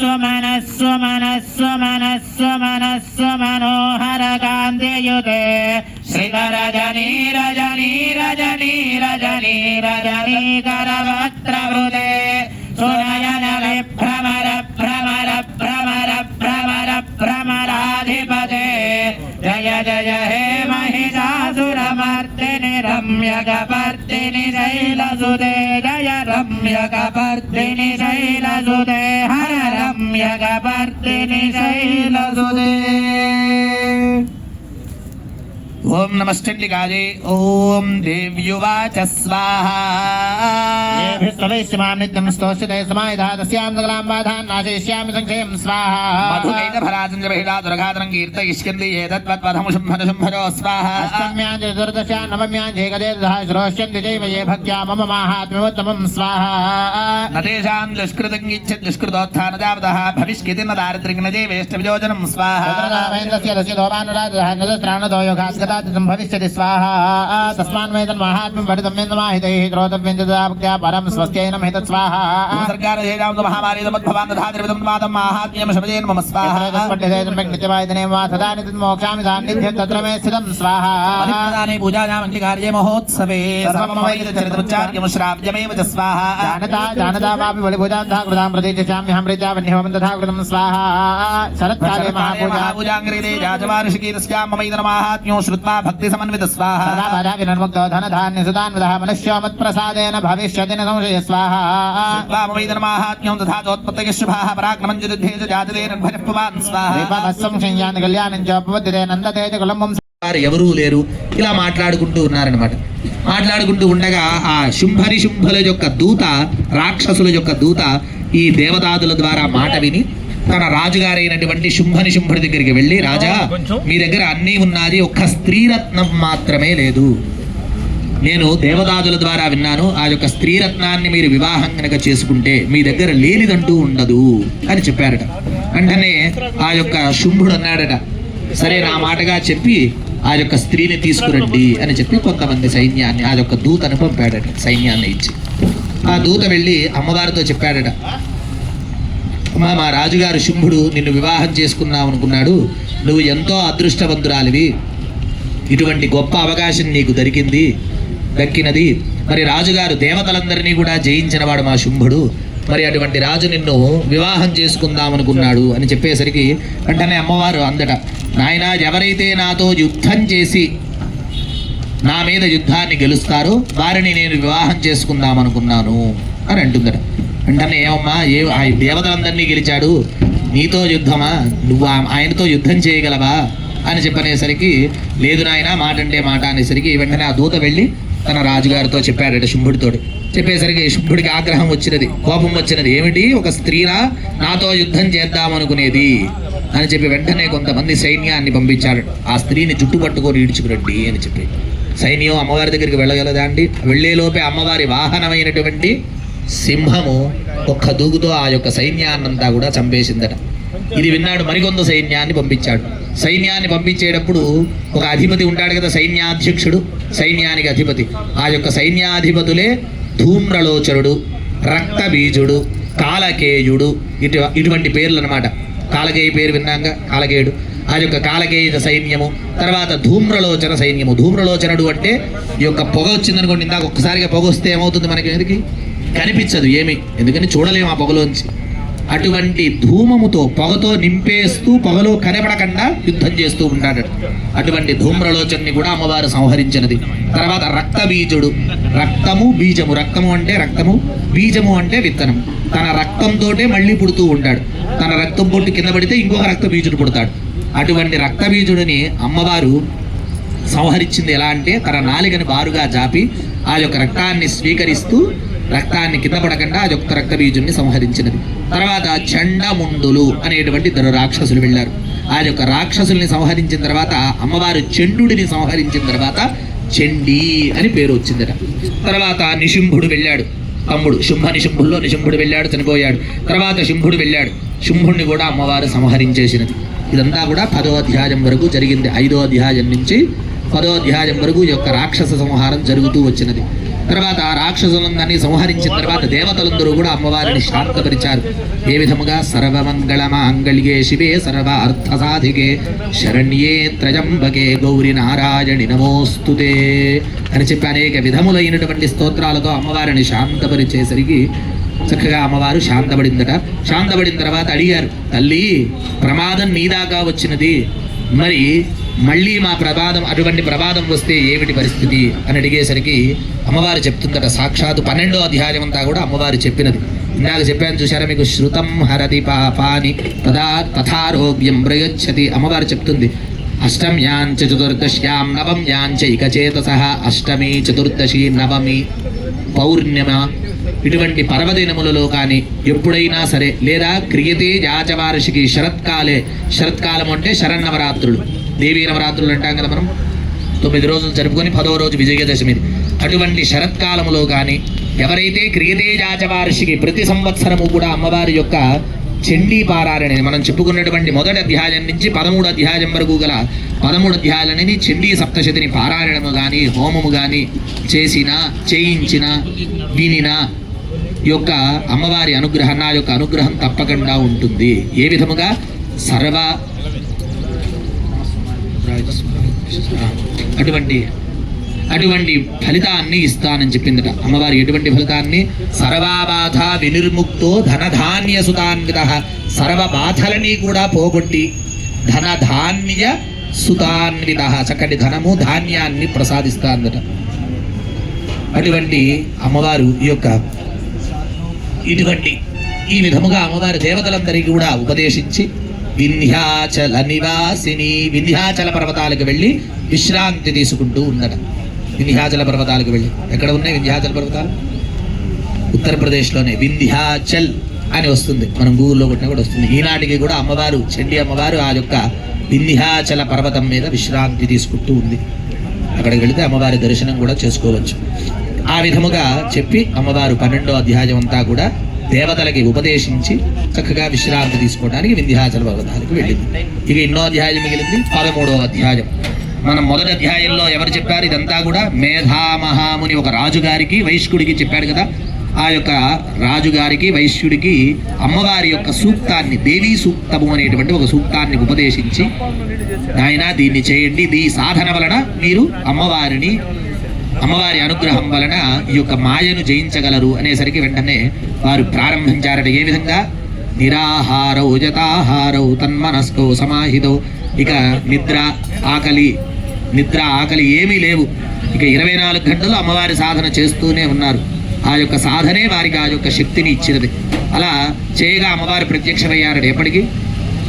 स्वमनस्वमनस्वमनस्वमनस्वमनोहर कान्तियुते श्रीधर रजनी रजनी रजनी रजनी रजनी करवक्त्रवृते सुनयन विभ्रमर भ्रमर भ्रमर भ्रमर भ्रमराधिपते जय जय हे महिषासुरमर्दिनि रम्यकपर्दिनि शैलसुते जय रम्यकपर्दिनि शैलसुते हर रम्यकपर्दिनि शैलसुते ओम नमश्चंडिकाजे ओम देव्युवाच स्वाहा येभिस्तवैश्यमां नित्यं स्तोष्यते समाहितः तस्यां सकलां बाधान् नाशयिष्यामि संक्षयं स्वाहा मधुकैटभराजञ्जबहिला दुर्घातनं कीर्तयिष्यन्ति एतत्पदं शुम्भरो स्वाहा अष्टम्यां चतुर्दश्यां नवम्यां जैकदेशः श्रोष्यन्ति चैव ये भक्त्या मम माहात्म्योत्तमं स्वाहा न तेषां दुष्कृतं इच्छति दुष्कृतोत्थानदावतः भविष्यति न दारिद्र्यं न देवेष्टवियोजनं स्वाहा तस्य तस्य लोभानुराधः नदस्त्राणतो योगात् भविष्यति स्वाहा तस्मान् वेदन् महात्म्यं पठितं वेदमाहितैः श्रोतव्यं च भक्त्या परं स्वस्त्यैनं हितत् स्वाहा सर्गारजेजां महामारीदमद्भवान् तथात्रिविधं मातं माहात्म्यं शमजेन मम स्वाहा पठ्यते नित्यवादिने वा सदा नित्यमोक्षामि सान्निध्यं तत्र मे स्थितं स्वाहा परिप्रदाने पूजायां अङ्गीकार्ये महोत्सवे सर्वमवैदिकचरितमुच्चार्यं श्राव्यमेव च स्वाहा जानता वापि बलिपूजां तथा कृतां प्रतीक्षाम्यहं प्रीत्यावन्यहोमं तथा कृतं स्वाहा शरत्काले महापूजाङ्ग्रिदे जातवार्षिकीतस्यां ममैदनमाहात्म्यो श्रुत्वा भक्ति समन्वित स्वाहा सदा बाधा विनिर्मुक्तो धनधान्य सुदान्वितः मनुष्यो मत्प्रसादेन भविष्यति न संशय स्वाहा श्रुत्वा ममैदनमाहात्म्यं तथा चोत्पत्तये शुभाः पराक्रमं च युद्धे च जातते निर्भयः पुमान् स्वाहा संशयान् कल्याणं च उपपद्यते నందతే च కులంబం ఎవరూ లేరు ఇలా మాట్లాడుకుంటూ ఉన్నారనమాట. మాట్లాడుకుంటూ ఉండగా ఆ శుంభుల యొక్క దూత, రాక్షసుల యొక్క దూత ఈ దేవతాదుల ద్వారా మాట విని తన రాజుగారైనటువంటి శుంభుడి దగ్గరికి వెళ్ళి, రాజా మీ దగ్గర అన్నీ ఉన్నది, ఒక్క స్త్రీరత్నం మాత్రమే లేదు. నేను దేవదాదుల ద్వారా విన్నాను, ఆ యొక్క స్త్రీరత్నాన్ని మీరు వివాహం కనుక చేసుకుంటే మీ దగ్గర లేనిదంటూ ఉండదు అని చెప్పారట. వెంటనే ఆ యొక్క శుంభుడు అన్నాడట, సరే నా మాటగా చెప్పి ఆ యొక్క స్త్రీని తీసుకురండి అని చెప్పి కొంతమంది సైన్యాన్ని, ఆ యొక్క దూతను పంపాడట, సైన్యాన్ని ఇచ్చి. ఆ దూత వెళ్ళి అమ్మవారితో చెప్పాడట, మా రాజుగారు శుంభుడు నిన్ను వివాహం చేసుకున్నావు అనుకున్నాడు, నువ్వు ఎంతో అదృష్టవంతురాలివి, ఇటువంటి గొప్ప అవకాశం నీకు దక్కినది. మరి రాజుగారు దేవతలందరినీ కూడా జయించినవాడు మా శుంభుడు. మరి అటువంటి రాజు నిన్ను వివాహం చేసుకుందామనుకున్నాడు అని చెప్పేసరికి వెంటనే అమ్మవారు అందట, నాయనా, ఎవరైతే నాతో యుద్ధం చేసి నా మీద యుద్ధాన్ని గెలుస్తారో వారిని నేను వివాహం చేసుకుందామనుకున్నాను అని అంటుందట. వెంటనే ఏమమ్మా, ఆ దేవతలందరినీ గెలిచాడు, నీతో యుద్ధమా, నువ్వు ఆయనతో యుద్ధం చేయగలవా అని చెప్పనేసరికి, లేదు నాయన, మాట అంటే మాట అనేసరికి వెంటనే ఆ దూత వెళ్ళి తన రాజుగారితో చెప్పాడట శుంభుడితోటి. చెప్పేసరికి శుంభుడికి ఆగ్రహం వచ్చినది, కోపం వచ్చినది. ఏమిటి, ఒక స్త్రీరా నాతో యుద్ధం చేద్దామనుకునేది అని చెప్పి వెంటనే కొంతమంది సైన్యాన్ని పంపించాడు. ఆ స్త్రీని చుట్టుపట్టుకొని ఈడ్చుకురండి అని చెప్పి. సైన్యం అమ్మవారి దగ్గరికి వెళ్ళగలదా అండి? వెళ్లేలోపే అమ్మవారి వాహనమైనటువంటి సింహము ఒక్క దూకుతో ఆ యొక్క సైన్యాన్నంతా కూడా చంపేసిందట. ఇది విన్నాడు, మరికొంత సైన్యాన్ని పంపించాడు. సైన్యాన్ని పంపించేటప్పుడు ఒక అధిపతి ఉంటాడు కదా, సైన్యాధ్యక్షుడు, సైన్యానికి అధిపతి. ఆ యొక్క సైన్యాధిపతులే ధూమ్రలోచనుడు, రక్తబీజుడు, కాలకేయుడు, ఇటువంటి పేర్లు అనమాట. కాలకేయ పేరు విన్నాక కాలకేయుడు, ఆ యొక్క కాలకేయ సైన్యము, తర్వాత ధూమ్రలోచన సైన్యము. ధూమ్రలోచనుడు అంటే ఈ యొక్క పొగ వచ్చిందనుకోండి, ఇందాక ఒక్కసారిగా పొగ వస్తే ఏమవుతుంది మనకి, ఎందుకు కనిపించదు ఏమి, ఎందుకని చూడలేము ఆ పొగలోంచి. అటువంటి ధూమముతో పొగతో నింపేస్తూ పొగలో కనబడకుండా యుద్ధం చేస్తూ ఉంటాడు. అటువంటి ధూమ్రలోచన్ని కూడా అమ్మవారు సంహరించినది. తర్వాత రక్తబీజుడు, రక్తము బీజము, రక్తము అంటే రక్తము, బీజము అంటే విత్తనం. తన రక్తంతోటే మళ్ళీ పుడుతూ ఉంటాడు. తన రక్తం పొట్టు కింద పడితే ఇంకొక రక్త బీజుడు పుడతాడు. అటువంటి రక్తబీజుడిని అమ్మవారు సంహరించింది. ఎలా అంటే తన నాలికని బారుగా జాపి ఆ యొక్క రక్తాన్ని స్వీకరిస్తూ రక్తాన్ని కింద పడకుండా ఆ యొక్క రక్తబీజుడిని సంహరించినది. తర్వాత చండముండులు అనేటువంటి ఇద్దరు రాక్షసులు వెళ్ళారు. ఆ యొక్క రాక్షసుల్ని సంహరించిన తర్వాత అమ్మవారు చండుడిని సంహరించిన తర్వాత చండీ అని పేరు వచ్చిందట. తర్వాత నిశుంభుడు వెళ్ళాడు, తమ్ముడు నిశుంభుల్లో నిశుంభుడు వెళ్ళాడు, చనిపోయాడు. తర్వాత శుంభుడు వెళ్ళాడు, శుంభుడిని కూడా అమ్మవారు సంహరించేసినది. ఇదంతా కూడా 10వ అధ్యాయం వరకు జరిగింది. 5వ అధ్యాయం నుంచి 10వ అధ్యాయం వరకు ఈ యొక్క రాక్షస సంహారం జరుగుతూ వచ్చినది. తర్వాత ఆ రాక్షసులందరినీ సంహరించిన తర్వాత దేవతలందరూ కూడా అమ్మవారిని శాంతపరిచారు. ఏ విధముగా, సర్వమంగళ మాంగళ్యే శివే సర్వ అర్థ సాధికే శరణ్యే త్రయంబకే గౌరి నారాయణి నమోస్తుతే అని చెప్పి అనేక విధములైనటువంటి స్తోత్రాలతో అమ్మవారిని శాంతపరిచేసరికి చక్కగా అమ్మవారు శాంతపడిందట. శాంతపడిన తర్వాత అడిగారు, తల్లి, ప్రమాదం నీదాకా వచ్చినది, మరి మళ్ళీ మా ప్రమాదం, అటువంటి ప్రమాదం వస్తే ఏమిటి పరిస్థితి అని అడిగేసరికి అమ్మవారు చెప్తుందట. సాక్షాత్ 12వ అధ్యాయం అంతా కూడా అమ్మవారు చెప్పినది. ఇందాక చెప్పాను చూసారా మీకు, శృతం హరతి పాపాని తథారోగ్యం ప్రయచ్చతి. అమ్మవారు చెప్తుంది, అష్టమ్యాంచ చతుర్దశ్యాం నవమ్యాంచ ఇకచేతసః, అష్టమి చతుర్దశి నవమి పౌర్ణిమ ఇటువంటి పర్వదినములలో కానీ ఎప్పుడైనా సరే, లేదా క్రియతే యాచవార్షికి శరత్కాలం అంటే శరన్నవరాత్రులు, దేవీ నవరాత్రులు అంటాం కదా మనం, 9 రోజులు జరుపుకొని 10వ రోజు విజయదశమి. అటువంటి శరత్కాలములో కానీ ఎవరైతే క్రియతే యాచవార్షికి ప్రతి సంవత్సరము కూడా అమ్మవారి యొక్క చండీ పారాయణ, మనం చెప్పుకున్నటువంటి మొదటి అధ్యాయం నుంచి 13వ అధ్యాయం వరకు గల 13 అధ్యాయాలని చండీ సప్తశతిని పారాయణము కానీ హోమము కానీ చేయించిన వినిన యొక్క అమ్మవారి అనుగ్రహం, నా యొక్క అనుగ్రహం తప్పకుండా ఉంటుంది. ఏ విధముగా, అటువంటి ఫలితాన్ని ఇస్తానని చెప్పిందట అమ్మవారు. ఎటువంటి ఫలితాన్ని? సర్వబాధ వినిర్ముక్తో ధనధాన్య సుతాన్విత, సర్వ బాధలని కూడా పోగొట్టి ధనధాన్య సుతాన్విత, చక్కటి ధనము ధాన్యాన్ని ప్రసాదిస్తాందట. అటువంటి అమ్మవారు ఈ విధముగా అమ్మవారి దేవతలందరికీ కూడా ఉపదేశించి వింధ్యాచల నివాసిని, వింధ్యాచల పర్వతాలకు వెళ్ళి విశ్రాంతి తీసుకుంటూ ఉన్నట. వింధ్యాచల పర్వతాలకు వెళ్ళి, ఎక్కడ ఉన్నాయి వింధ్యాచల పర్వతాలు? ఉత్తరప్రదేశ్లోనే వింధ్యాచల్ అని వస్తుంది, మనం గూగుల్లో కొట్టినా కూడా వస్తుంది. ఈనాటికి కూడా అమ్మవారు, చండీ అమ్మవారు ఆ యొక్క వింధ్యాచల పర్వతం మీద విశ్రాంతి తీసుకుంటూ ఉంది. అక్కడికి వెళితే అమ్మవారి దర్శనం కూడా చేసుకోవచ్చు. ఆ విధముగా చెప్పి అమ్మవారు 12వ అధ్యాయం అంతా కూడా దేవతలకి ఉపదేశించి చక్కగా విశ్రాంతి తీసుకోవడానికి వింధ్యాచల పర్వతాలకు వెళ్ళింది. ఇక ఎన్నో అధ్యాయం మిగిలింది? 13వ అధ్యాయం. మనం మొదటి అధ్యాయంలో ఎవరు చెప్పారు? ఇదంతా కూడా మేధామహాముని ఒక రాజుగారికి వైష్కుడికి చెప్పాడు కదా. ఆ యొక్క రాజుగారికి వైశ్యుడికి అమ్మవారి యొక్క సూక్తాన్ని, దేవీ సూక్తము అనేటువంటి ఒక సూక్తాన్ని ఉపదేశించి, నాయన దీన్ని చేయండి, ఈ సాధన వలన మీరు అమ్మవారి అనుగ్రహం వలన ఈ యొక్క మాయను జయించగలరు అనేసరికి వెంటనే వారు ప్రారంభించారట. ఏ విధంగా? నిరాహారౌ జతాహారౌ తన్మనస్కో సమాహితో. ఇక నిద్ర ఆకలి ఏమీ లేవు. ఇక 24 గంటలు అమ్మవారి సాధన చేస్తూనే ఉన్నారు. ఆ యొక్క సాధనే వారికి ఆ యొక్క శక్తిని ఇచ్చినది. అలా చేయగా అమ్మవారు ప్రత్యక్షమయ్యారట. ఎప్పటికీ?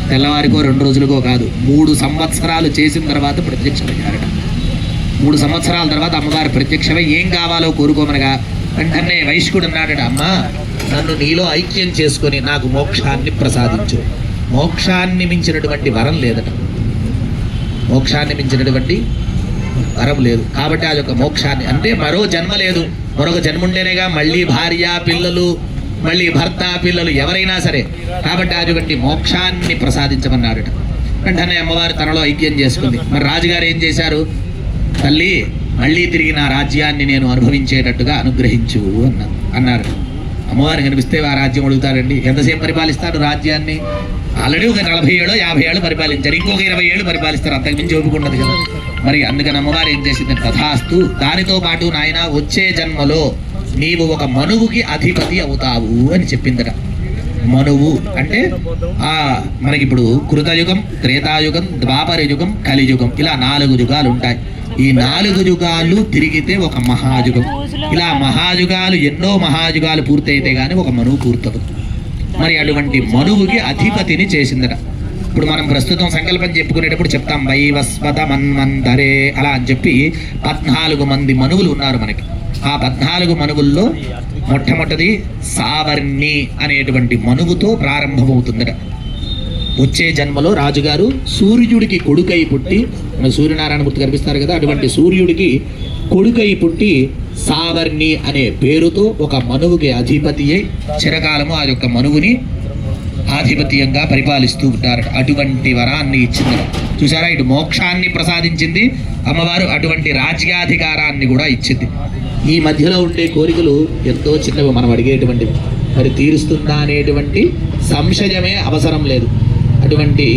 తెల్లవారికో 2 రోజులకో కాదు, 3 సంవత్సరాలు చేసిన తర్వాత ప్రత్యక్షమయ్యారట. 3 సంవత్సరాల తర్వాత అమ్మవారు ప్రత్యక్షమై ఏం కావాలో కోరుకోమనగా వెంటనే వైశ్యుడు అన్నాడట, అమ్మా నన్ను నీలో ఐక్యం చేసుకొని నాకు మోక్షాన్ని ప్రసాదించు. మోక్షాన్ని మించినటువంటి వరం లేదట. మోక్షాన్ని మించినటువంటి వరం లేదు. కాబట్టి ఆ యొక్క మోక్షాన్ని, అంటే మరో జన్మ లేదు, మరొక జన్మ ఉంటేనేగా మళ్ళీ భార్య పిల్లలు, మళ్ళీ భర్త పిల్లలు ఎవరైనా సరే. కాబట్టి అటువంటి మోక్షాన్ని ప్రసాదించమన్నాడట. వెంటనే అమ్మవారు తనలో ఐక్యం చేసుకుంది. మరి రాజుగారు ఏం చేశారు? తల్లి మళ్ళీ తిరిగి నా రాజ్యాన్ని నేను అనుభవించేటట్టుగా అనుగ్రహించు అన్నారు. అమ్మవారు కనిపిస్తే ఆ రాజ్యం అడుగుతారండి. ఎంతసేపు పరిపాలిస్తారు రాజ్యాన్ని? ఆల్రెడీ ఒక 40 ఏళ్ళు 50 ఏళ్ళు పరిపాలించారు, ఇంకొక 20 ఏళ్ళు పరిపాలిస్తారు, అంతకుమించి ఓపుకుండదు కదా. మరి అందుకని అమ్మవారు ఏం చేసింది? తథాస్తు, దానితో పాటు నాయన వచ్చే జన్మలో నీవు ఒక మనువుకి అధిపతి అవుతావు అని చెప్పిందట. మనువు అంటే మనకి ఇప్పుడు కృతయుగం, త్రేతాయుగం, ద్వాపర యుగం, కలియుగం, ఇలా 4 యుగాలు ఉంటాయి. ఈ 4 యుగాలు తిరిగితే ఒక మహాయుగం. ఇలా మహాయుగాలు, ఎన్నో మహాయుగాలు పూర్తయితే గానీ ఒక మనువు పూర్తవు. మరి అటువంటి మనువుకి అధిపతిని చేసిందట. ఇప్పుడు మనం ప్రస్తుతం సంకల్పం చెప్పుకునేటప్పుడు చెప్తాం వైవస్వత మన్వంతరే అలా అని చెప్పి 14 మంది మనువులు ఉన్నారు మనకి. ఆ 14 మనువుల్లో మొట్టమొదటిది సావర్ణి అనేటువంటి మనువుతో ప్రారంభమవుతుందట. వచ్చే జన్మలో రాజుగారు సూర్యుడికి కొడుకై పుట్టి, సూర్యనారాయణమూర్తి కనిపిస్తారు కదా, అటువంటి సూర్యుడికి కొడుకై పుట్టి సావర్ణి అనే పేరుతో ఒక మనువుకి అధిపతి అయి చిరకాలము ఆ యొక్క మనువుని ఆధిపత్యంగా పరిపాలిస్తూ ఉంటారు. అటువంటి వరాన్ని ఇచ్చింది. చూసారా, ఇటు మోక్షాన్ని ప్రసాదించింది అమ్మవారు, అటువంటి రాజ్యాధికారాన్ని కూడా ఇచ్చింది. ఈ మధ్యలో ఉండే కోరికలు ఎంతో చిన్నవి, మనం అడిగేటువంటివి. మరి తీరుస్తుందా అనేటువంటి సంశయమే అవసరం లేదు. అటువంటి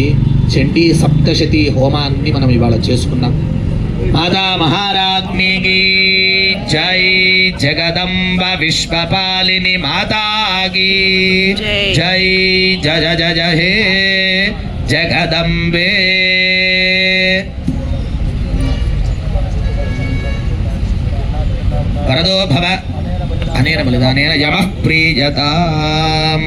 చండీ సప్తశతి హోమాన్ని మనం ఇవాళ చేసుకున్నాం. మాతా మహారాజ్ఞికి జై, జగదంబ విశ్వపాలిని మాతాకి జై, జయ జయ హే జగదంబే. వరదో భవ అనేన బలిదానేన యమః ప్రీయతాం.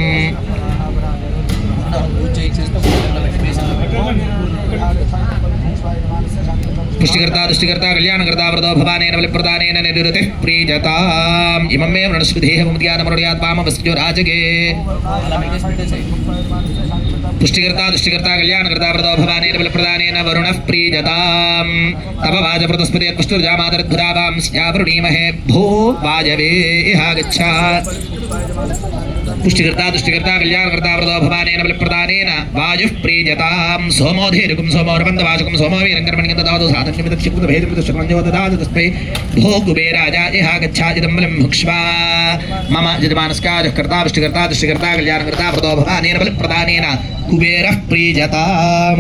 పుష్టికర్తా దుష్టికర్తా కళ్యాణకర్తా వరదో భవానేన బలిప్రదానేన నిరుతిః ప్రీయతాం. ఇమం మే మృణస్పృధేహముద్యానమరుణ్యాత్మామవస్యో రాజగే. పుష్టికర్తా దుష్టికర్తా కళ్యాణకర్తా వరదో భవానేన బలిప్రదానేన వరుణః ప్రీయతాం. తవ వాజప్రతస్పదే పుష్టిర్జామాదరద్భురావాం స్యావృణీమహే భో వాజవే ఇహాగచ్ఛాత్. పుష్టికర్తా దుష్టికర్తా కళ్యాణకర్తా వరదో భవానేన బలిప్రదానేన వాయుః ప్రీయతాం. సోమోధేరుకం సోమోరబంధవాచకం సోమోవీరం కర్మణ్యం దదాతు సాధన్యమిదక్షిప్తభేదమిదశ్రుతం తస్మై భో కుబేరాజా ఇహాగచ్ఛాదిదం బలం భుక్ష్వా. మమ యజమానస్కారః కర్తా పుష్టికర్తా దుష్టికర్తా కళ్యాణకర్తా వరదో భవానేన బలిప్రదానేన కుబేరః ప్రీయతాం.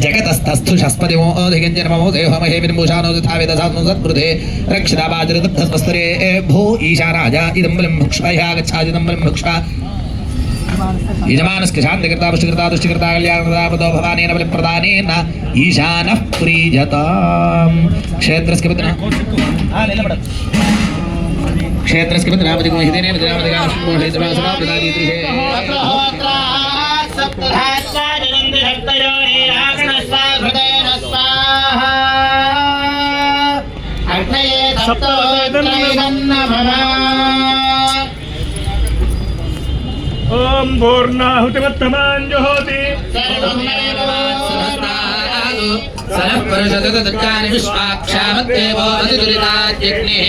జగతస్థస్థుషస్పతిమోధికంజనమో దేహమహే విర్భూషానో తథావేదసాను సత్మృతే రక్షితాబాజరదబ్ధస్వస్తరే భో ఈశా రాజా ఇదం బలం భుక్ష్వ ఇహాగచ్ఛాదిదం బలం భుక్ష్వ. యజమానస్య శాంతికర్తా పుష్టికర్తా దుష్టికర్తా కళ్యాణకర్తా వరదో భవానేన బలిప్రదానేన ఈశానః ప్రీయతాం. క్షేత్రస్య పితృ క్షేత్రస్య పితృనామదికం హితేనే విద్రామదిగామోహేతవాసనా ప్రదాదీత్రిహే. ఓం పూర్ణాహుతిమత్తమాన్ జుహోతి సనఃపరుషదతత్కాని విశ్వాక్షామద్దేవో అతిదురితాజ్ఞిః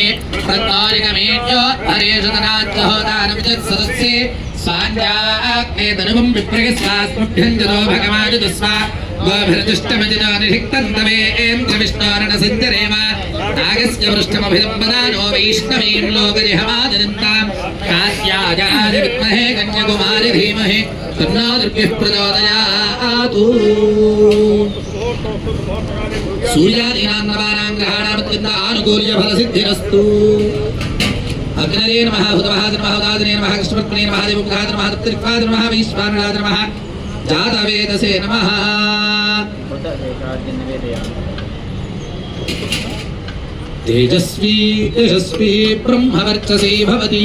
తత్తారికమేజ్యో హరేషుతనాజ్జహోదానమిజత్సదస్సే స్వాంజాగ్నే తనుమం విప్రగస్వాస్మభ్యం జతో భగవానుదుస్వా గోభిర్దుష్టమజితో నిధిక్తంతమేంద్ర విష్ణోరణ సంచరేమ నాగస్య వృష్టమభిదంబదానో వైష్ణవీం లోకజిహమాజనంతాం कात्यायनाय विद्महे कन्याकुमारी धीमहि तन्नो दुर्गः प्रचोदयात् सूर्यादीनां नवानां ग्रहाणां अत्यन्त आनुकूल्य फलसिद्धिरस्तु अग्नये नमः भूतमहाय नमः उदादिने नमः कृष्णपत्मने नमः देवमुखाय नमः तत्त्रिक्वाय नमः वैश्वानराय नमः जातवेदसे नमः तेजस्वी यशस्वी ब्रह्मवर्चसी भवति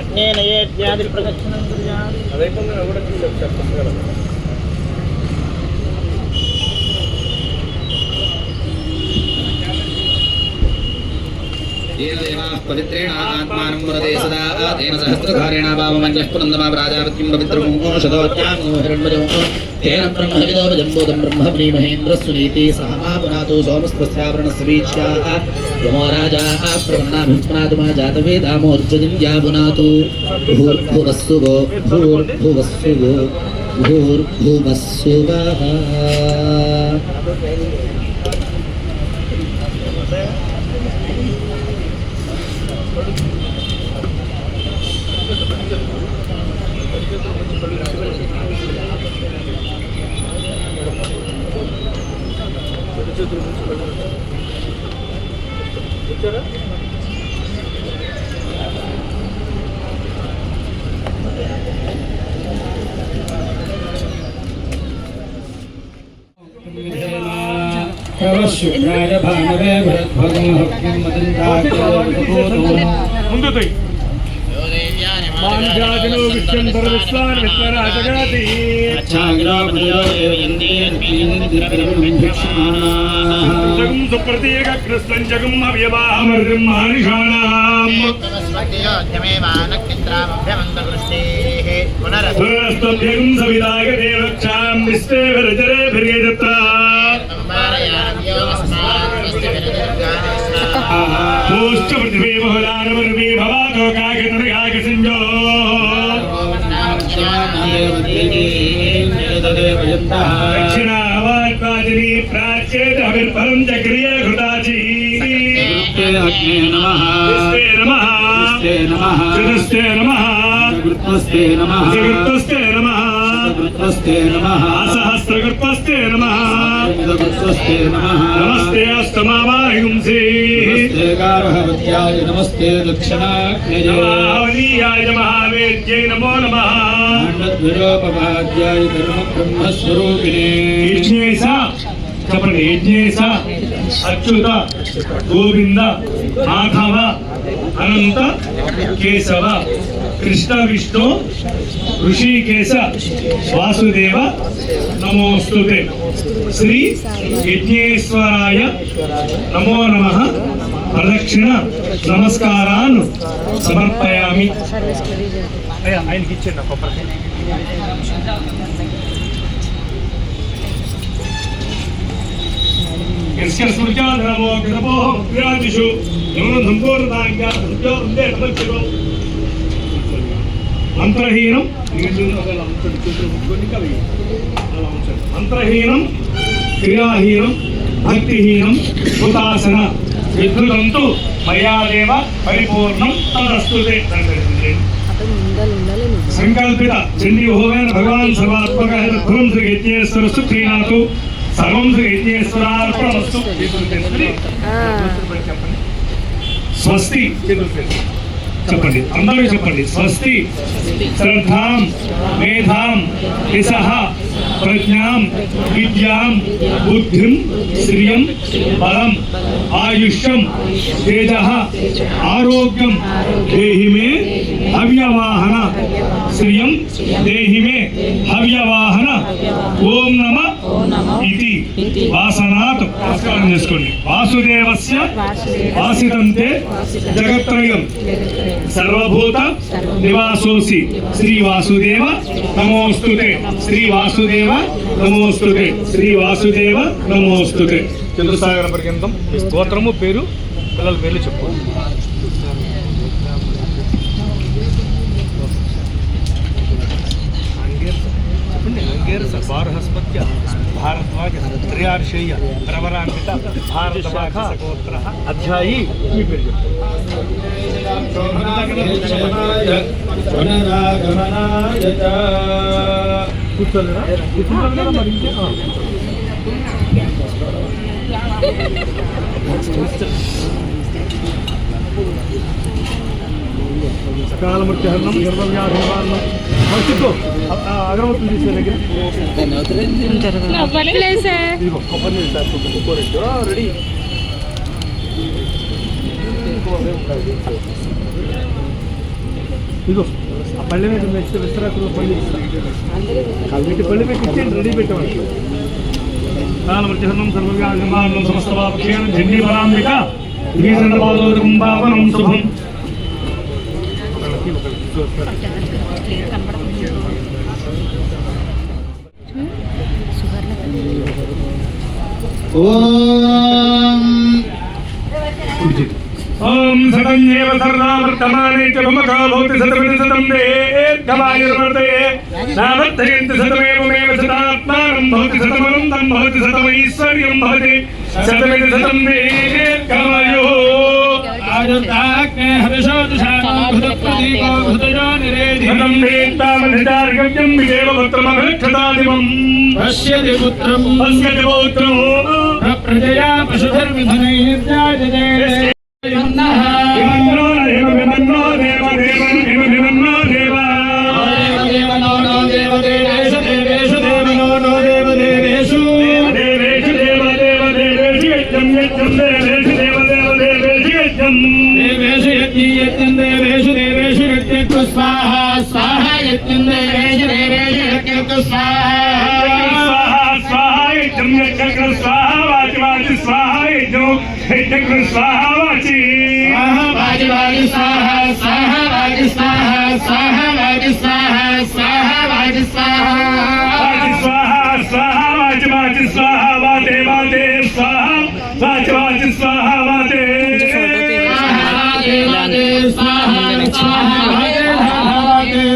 अग्नेन ये इत्यादि प्रदक्षिणं कुर्यात् येन देवाः पवित्रेण आत्मानं वरदे सदा तेन सहस्रधारेण वाममन्यः पुनन्दमा प्राजापत्यं पवित्रमो शतोज्ञां हिरण्मयो तेन ब्रह्मविदो जम्बोदं ब्रह्म प्रीमहेन्द्रस्सुनीति सह मा पुनातो सोमस्तस्यावरणस्य वीक्ष्याः यमो राजा प्रवन्नाभिपुनातु मा जातवेदामोर्जदिं या पुनातु भूर्भुवस्सुगो भूर्भुवस्सुगो भूर्भुवस्सुगः शुक्राय भानवे भरद्भगं हव्यं ముందు తోయ్ మాంజాదిలో విశ్వం పరవిశ్వాన్ విశ్వరాజగాతి జగం సుప్రతీక కృష్ణం జగం అవ్యవాహమృగం మానిషాణాం పునరస్తభ్యం సవిదాయ దేవక్షాం విశ్వే విరజరే భిర్యజత్రా పోష్ట పృథివీ బహుళానమరువీ భవాతో కాగతనగాగ సంజో దక్షిణావార్పాజినీ ప్రాచ్యేత హవిర్ఫలం చక్రియ ఘృతాచి अग्ने नमः నమః नमः జగస్తే నమః गुरुत्वस्ते नमः జగత్తస్తే నమః गुरुत्वस्ते नमः సహస్రగర్భస్తే నమః गुरुत्वस्ते नमः నమస్తే అస్తమావాయుంసే नमस्ते गार्हवत्याय नमस्ते दक्षिणाग्नये నమావలీయాయ మహావేద్యై నమో నమః खण्डद्विरोपवाद्याय धर्मब्रह्मस्वरूपिणे యజ్ఞేశ చెప్పండి యజ్ఞేశ అచ్యుత గోవింద మాధవ అనంత కేశవ కృష్ణ విష్ణు ఋషికేశ వాసుదేవ నమోస్తుతే శ్రీ యజ్ఞేశ్వరాయ నమో నమః ప్రదక్షిణ నమస్కారాన్ సమర్పయామి ఆయనకి ఇచ్చేయండి కొబ్బరి यस्य सूर्याधनमो ग्रहो विराजिषु न्यूनं संपूर्णताङ्ग्यो वन्दे नमः మంత్రహీనం మంత్రహీనం క్రియాహీనం భక్తిహీనం హుతాసన విద్యుతంతు మయాదేవ పరిపూర్ణం తదస్తుతే సంకల్పిత చండీ హోమేన భగవాన్ సర్వాత్మక ధ్రువం శ్రీ యజ్ఞేశ్వరస్తు క్రీణాతు సర్వం శ్రీ యజ్ఞేశ్వరార్పణమస్తు. స్వస్తి చెప్పండి, అందరూ చెప్పండి. స్వస్తి శ్రద్ధాం మేధాం యశః ప్రజ్ఞాం విద్యాం బుద్ధిం శ్రియం బలం ఆయుష్యం తేజః ఆరోగ్యం దేహి మే హవ్యవాహన శ్రియం దేహి మే హవ్యవాహన ఓం నమ ఇది వాసనాత్ నమస్కారం చేసుకోండి. వాసుదేవస్య వాసితంతే జగత్రయం సర్వభూత నివాసోసి శ్రీ వాసుదేవ నమోస్తుతే శ్రీ వాసుదేవ నమోస్తుతే శ్రీ వాసుదేవ నమోస్తుతే. చంద్రసాగర పర్యంతం ఈ స్తోత్రము పేరు పిల్లల పేర్లు చెప్పు. చెప్పండి. అంగేర్ బార్హస్పత్య భారద్వాజ త్రియార్షేయ ప్రవరాన్విత భారతమాత సగోత్ర అధ్యాయి మీ పేరు కాలమృత్యహరణం గర్భవ్యాధి నివారణం మంచితో అగరవత్తులు తీసే దగ్గర ఇదిగో కొబ్బరి నీళ్ళు రెడీ ఇదిగో ఆ పళ్ళె మీద నెక్స్ట్ విస్తరాకులు పళ్ళు వీటి పళ్ళు పెట్టి ఇచ్చేయండి రెడీ పెట్టేవాళ్ళు కాలమృత్యహరణం సర్వవ్యాధి నివారణం సమస్తవాపక్షేణ జండీవరాంబిక పాదోదం శుభం ఓం సతంయేవ సర్వావర్తమానే చ మమకా భవతి సతమితి సతం దేర్ఘమాయుర్వర్తే నావర్తయంతి సతమేవమేవ సదాత్మానం భవతి సతమనంతం భవతి సతమైశ్వర్యం భవతి సతమితి సతం దేర్ఘమాయో పశ్యతి పుత్రం ప్రజయా పశుధర్మిధనైర్జాయతే स्वाहा स्वाहा यज्ञं देवेषु देवेषु यज्ञं स्वाहा स्वाहा यज्ञं स्वाहा वाचि वाचि स्वाहा यज्ञं स्वाहा वाचि वाचि वाचि स्वाहा स्वाहा वाचि स्वाहा स्वाहा वाचि स्वाहा स्वाहा वाचि स्वाहा वाचि स्वाहा स्वाहा वाचि वाचि स्वाहा वाते वाते स्वाहा वाचि वाचि स्वाहा वाते वाते स्वाहा स्वाहा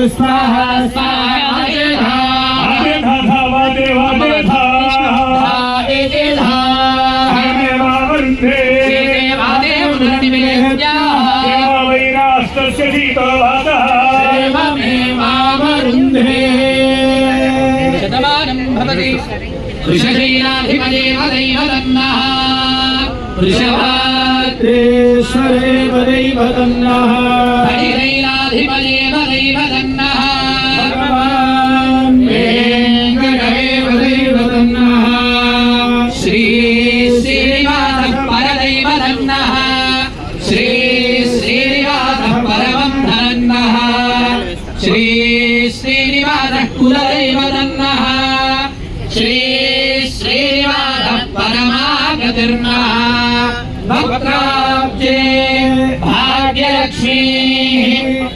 स्वाहा स्वाहा वाते धा वाते वाते धा एते धा वरुन्धे वैरास्तस्य शीतवातः देवमेवावरुन्धे शतमानं भवति वृषशैलाधिपदेव दैवदन्नः वृषभाद्रेश्वरेव दैवदन्नः हरिरैलाधिपदेव दैवदन्नः भगवान् वेङ्कटेव दैवदन्नः श्री श्रीनिवासः परदैवदन्नः श्री श्रीनिवासः परमं धनन्नः श्री श्रीनिवासः कुलदैवदन्नः श्री श्रीनिवासः परमागतिर्नः भक्ताब्जे भाग्यलक्ष्मी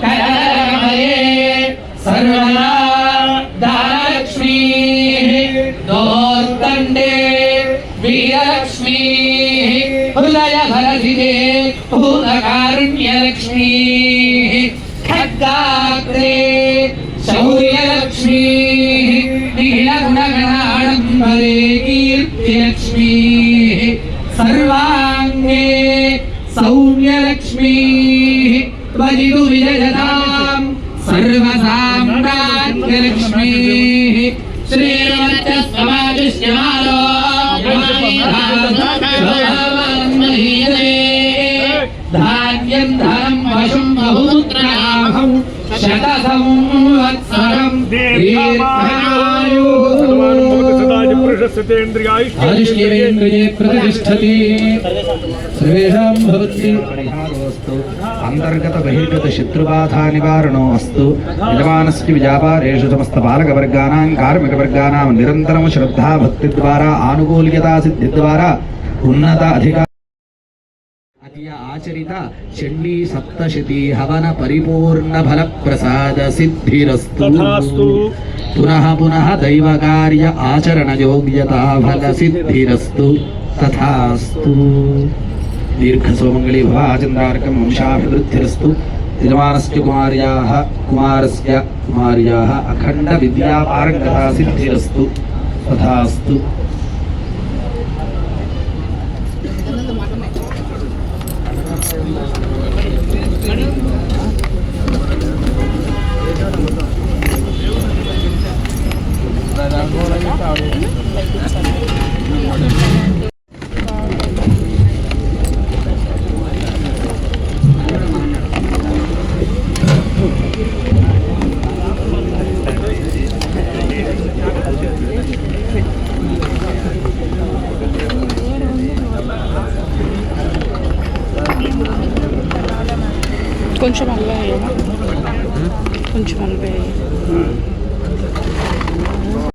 करकमले सर्वदा धनलक्ष्मी दोर्दण्डे वीरलक्ष्मी हृदयभरसिदे भूतकारुण्यलक्ष्मी खड्गाग्रे शौर्यलक्ष्मी नीलगुणगणाडम्बरे कीर्तिलक्ष्मी सर्वाङ्गे सौम्यलक्ष्मी वजितु विजयतां सर्वसाम्राज्यलक्ष्मी श्रीमन्तस्वमादिश्यमालो धान्यं धनं वशुं बहुपुत्रलाभं शतसंवत्सरं दीर्घायुः प्रतिष्ठति सर्वेषां भवति परिहारोऽस्तु अंतर्गत बहिर्गत शत्रुबाधा निवारणो अस्तु यजमानस्य व्यापारेषु समस्त बालकवर्गाणां कार्मिकवर्गाणां निरन्तरं श्रद्धा भक्ति द्वारा आनुकूल्यता सिद्धि द्वारा उन्नत अधिकार आचरित चंडी सप्तशती हवन परिपूर्ण फल प्रसाद सिद्धिरस्तु पुनः पुनः दैव कार्य आचरण योग्यता फल सिद्धिरस्तु तथास्तु दीर्घ सोमंगली भवाचंद्रार्कं वंशाभिवृद्धिरस्तु यजमानस्य कुमारस्य अखंड विद्या पारंगता सिद्धिरस्तु तथास्तु కొంచెం అల్లం కొంచెం అల్లం